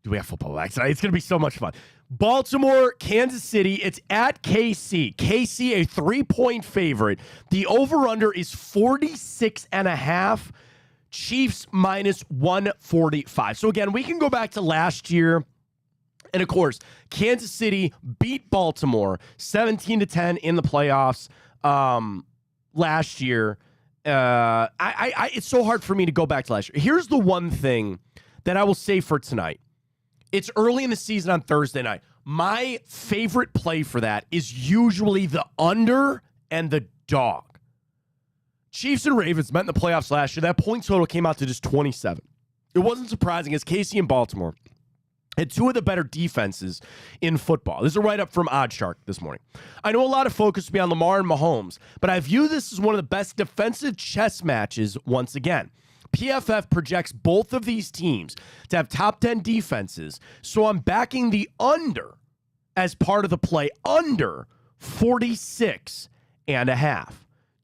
Do we have football back tonight? It's going to be so much fun. Baltimore, Kansas City. It's at KC. KC, a 3-point favorite. The over-under is 46.5. Chiefs minus 145. So again, we can go back to last year. And of course, Kansas City beat Baltimore 17-10 in the playoffs last year. It's so hard for me to go back to last year. Here's the one thing that I will say for tonight. It's early in the season on Thursday night. My favorite play for that is usually the under and the dog. Chiefs and Ravens met in the playoffs last year. That point total came out to just 27. It wasn't surprising as KC and Baltimore had 2 of the better defenses in football. This is a write-up from OddsShark this morning. I know a lot of focus will be on Lamar and Mahomes, but I view this as one of the best defensive chess matches once again. PFF projects both of these teams to have top 10 defenses, so I'm backing the under as part of the play, under 46.5.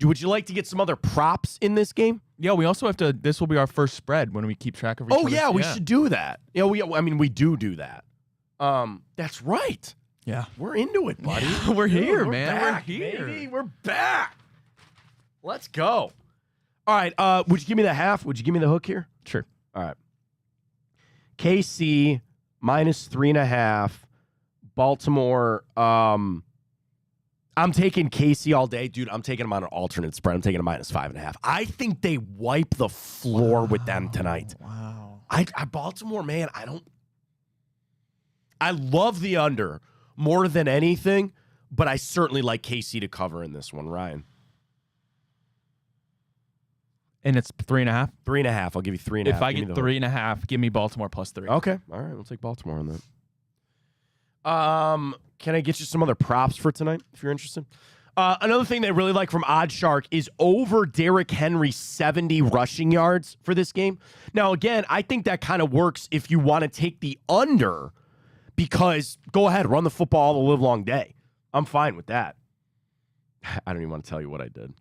Would you like to get some other props in this game? Yeah, we also have to. This will be our first spread when we keep track of. We should do that. Yeah, we do that. That's right. Yeah, we're into it, buddy. We're here, we're man. Back, we're here. Baby. We're back. Let's go. All right. Would you give me the half? Would you give me the hook here? Sure. All right. KC minus 3.5. Baltimore. I'm taking KC all day. Dude, I'm taking them on an alternate spread. I'm taking a minus 5.5. I think they wipe the floor with them tonight. Wow. I Baltimore, man, I love the under, more than anything, but I certainly like KC to cover in this one, Ryan. And it's 3.5? 3.5. I'll give you 3.5. If I get 3.5, give me Baltimore +3. Okay. All right. We'll take Baltimore on that. Can I get you some other props for tonight if you're interested? Another thing they really like from OddsShark is over Derrick Henry 70 rushing yards for this game. Now, again, I think that kind of works if you want to take the under because go ahead, run the football the live long day. I'm fine with that. I don't even want to tell you what I did.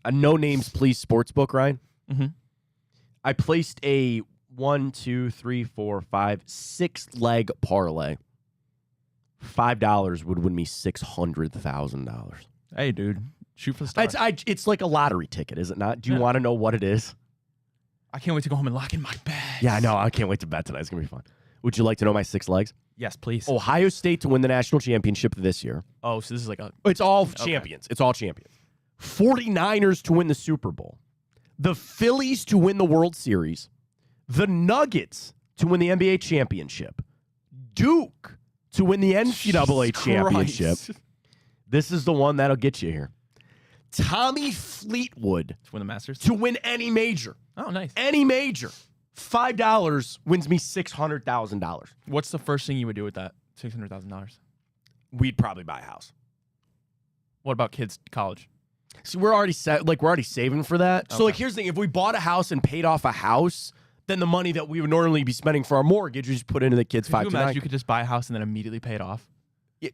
A no names please sportsbook, Ryan. Mm-hmm. I placed a 1, 2, 3, 4, 5, 6 leg parlay. $5 would win me $600,000. Hey, dude, shoot for the stars. It's like a lottery ticket, is it not? Do you want to know what it is? I can't wait to go home and lock in my bag. Yeah, I know. I can't wait to bet tonight. It's gonna be fun. Would you like to know my 6 legs? Yes, please. Ohio State to win the national championship this year. Oh, so this is like a... It's all champions. It's all champions. 49ers to win the Super Bowl. The Phillies to win the World Series. The Nuggets to win the NBA championship. Duke to win the NCAA championship. This is the one that'll get you here. Tommy Fleetwood to win the Masters? To win any major. Oh, nice. Any major. $5 wins me $600,000. What's the first thing you would do with that $600,000? We'd probably buy a house. What about kids' college? So we're already we're already saving for that. Okay. So here's the thing: if we bought a house and paid off a house, then the money that we would normally be spending for our mortgage, we just put into the kids' 529. You could just buy a house and then immediately pay it off.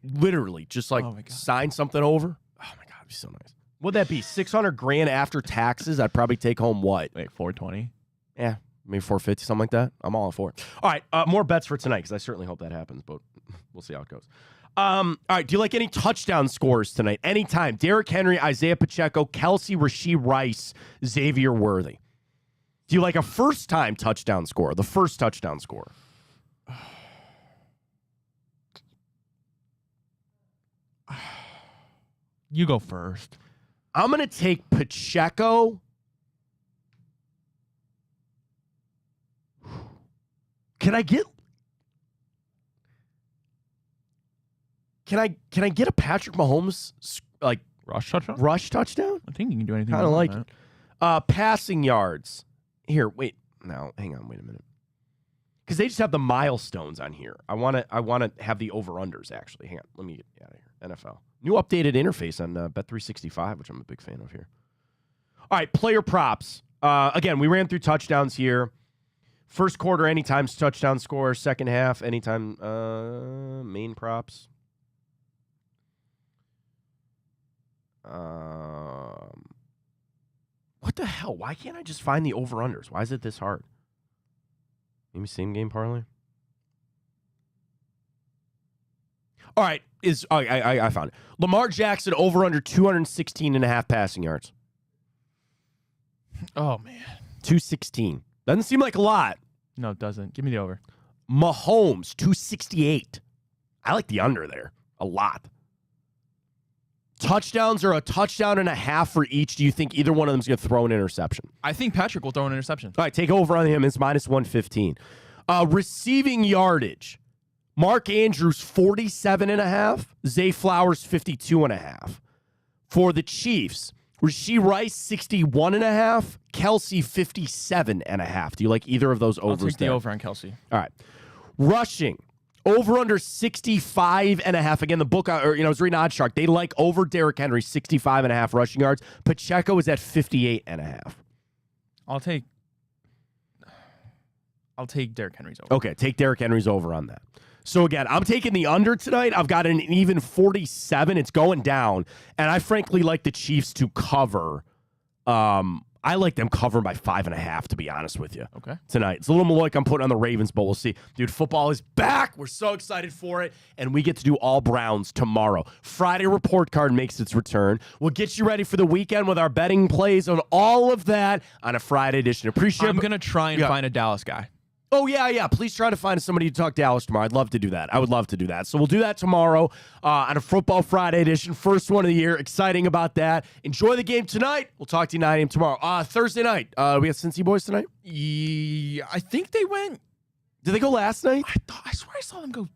Literally, just sign something over. Oh my god, it'd be so nice. What'd that be? $600,000 after taxes. I'd probably take home what? Like 420. Yeah, maybe 450, something like that. I'm all for it. All right, more bets for tonight because I certainly hope that happens, but we'll see how it goes. All right, do you like any touchdown scores tonight? Anytime. Derrick Henry, Isaiah Pacheco, Kelsey, Rashee Rice, Xavier Worthy. Do you like a first-time touchdown score? The first touchdown score. You go first. I'm going to take Pacheco. Can I get a Patrick Mahomes rush touchdown? Rush touchdown? I think you can do anything. Kind of like it. Passing yards. Here, wait. No, hang on. Wait a minute. Because they just have the milestones on here. I want to have the over-unders, actually. Hang on. Let me get out of here. NFL. New updated interface on Bet365, which I'm a big fan of here. All right, player props. Again, we ran through touchdowns here. First quarter, anytime touchdown score. Second half, anytime main props. What the hell? Why can't I just find the over-unders? Why is it this hard? Maybe same game parlay? All right. I found it. Lamar Jackson over under 216.5 passing yards. Oh, man. 216. Doesn't seem like a lot. No, it doesn't. Give me the over. Mahomes, 268. I like the under there a lot. Touchdowns are a touchdown and a half for each. Do you think either one of them is going to throw an interception? I think Patrick will throw an interception. All right, take over on him. It's minus 115. Receiving yardage. Mark Andrews, 47.5. Zay Flowers, 52.5. For the Chiefs, Rashee Rice, 61.5. Kelsey, 57.5. Do you like either of those overs? I'll take the over on Kelsey. All right. Rushing. Over under 65.5. Again, the book, I was reading OddsShark. They like over Derrick Henry, 65.5 rushing yards. Pacheco is at 58.5. I'll take Derrick Henry's over. Okay, take Derrick Henry's over on that. So again, I'm taking the under tonight. I've got an even 47. It's going down. And I frankly like the Chiefs to cover. I like them covering by 5.5, to be honest with you. Okay. Tonight. It's a little more like I'm putting on the Ravens, but we'll see. Dude, football is back. We're so excited for it. And we get to do all Browns tomorrow. Friday report card makes its return. We'll get you ready for the weekend with our betting plays on all of that on a Friday edition. Appreciate it. I'm going to try and find a Dallas guy. Oh, yeah. Please try to find somebody to talk Dallas tomorrow. I'd love to do that. I would love to do that. So we'll do that tomorrow on a Football Friday edition. First one of the year. Exciting about that. Enjoy the game tonight. We'll talk to you 9 a.m. tomorrow. Thursday night. We got Cincy boys tonight? Yeah, I think they went. Did they go last night? I swear I saw them go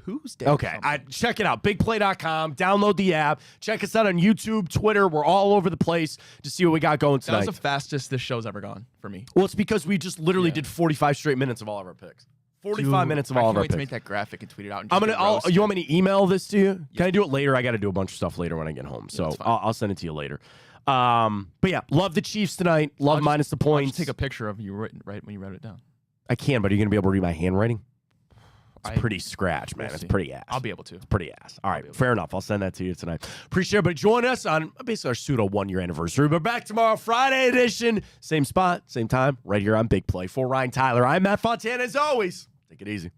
Tuesday. Okay, check it out. BigPlay.com. Download the app. Check us out on YouTube, Twitter. We're all over the place to see what we got going tonight. That was the fastest this show's ever gone for me. Well, it's because we just literally did 45 straight minutes of all of our picks. 45 minutes of all of our picks. I can't wait to make that graphic and tweet it out. And you want me to email this to you? Can I do it later? I got to do a bunch of stuff later when I get home, so I'll send it to you later. But yeah, love the Chiefs tonight. Love minus the points. I'll just take a picture of you right when you wrote it down. I can, but are you going to be able to read my handwriting? It's pretty scratch, man. It's pretty ass. I'll be able to. It's pretty ass. All right, fair enough. I'll send that to you tonight. Appreciate everybody joining us on basically our pseudo 1-year anniversary. We're back tomorrow, Friday edition. Same spot, same time, right here on Big Play. For Ryan Tyler, I'm Matt Fontana. As always, take it easy.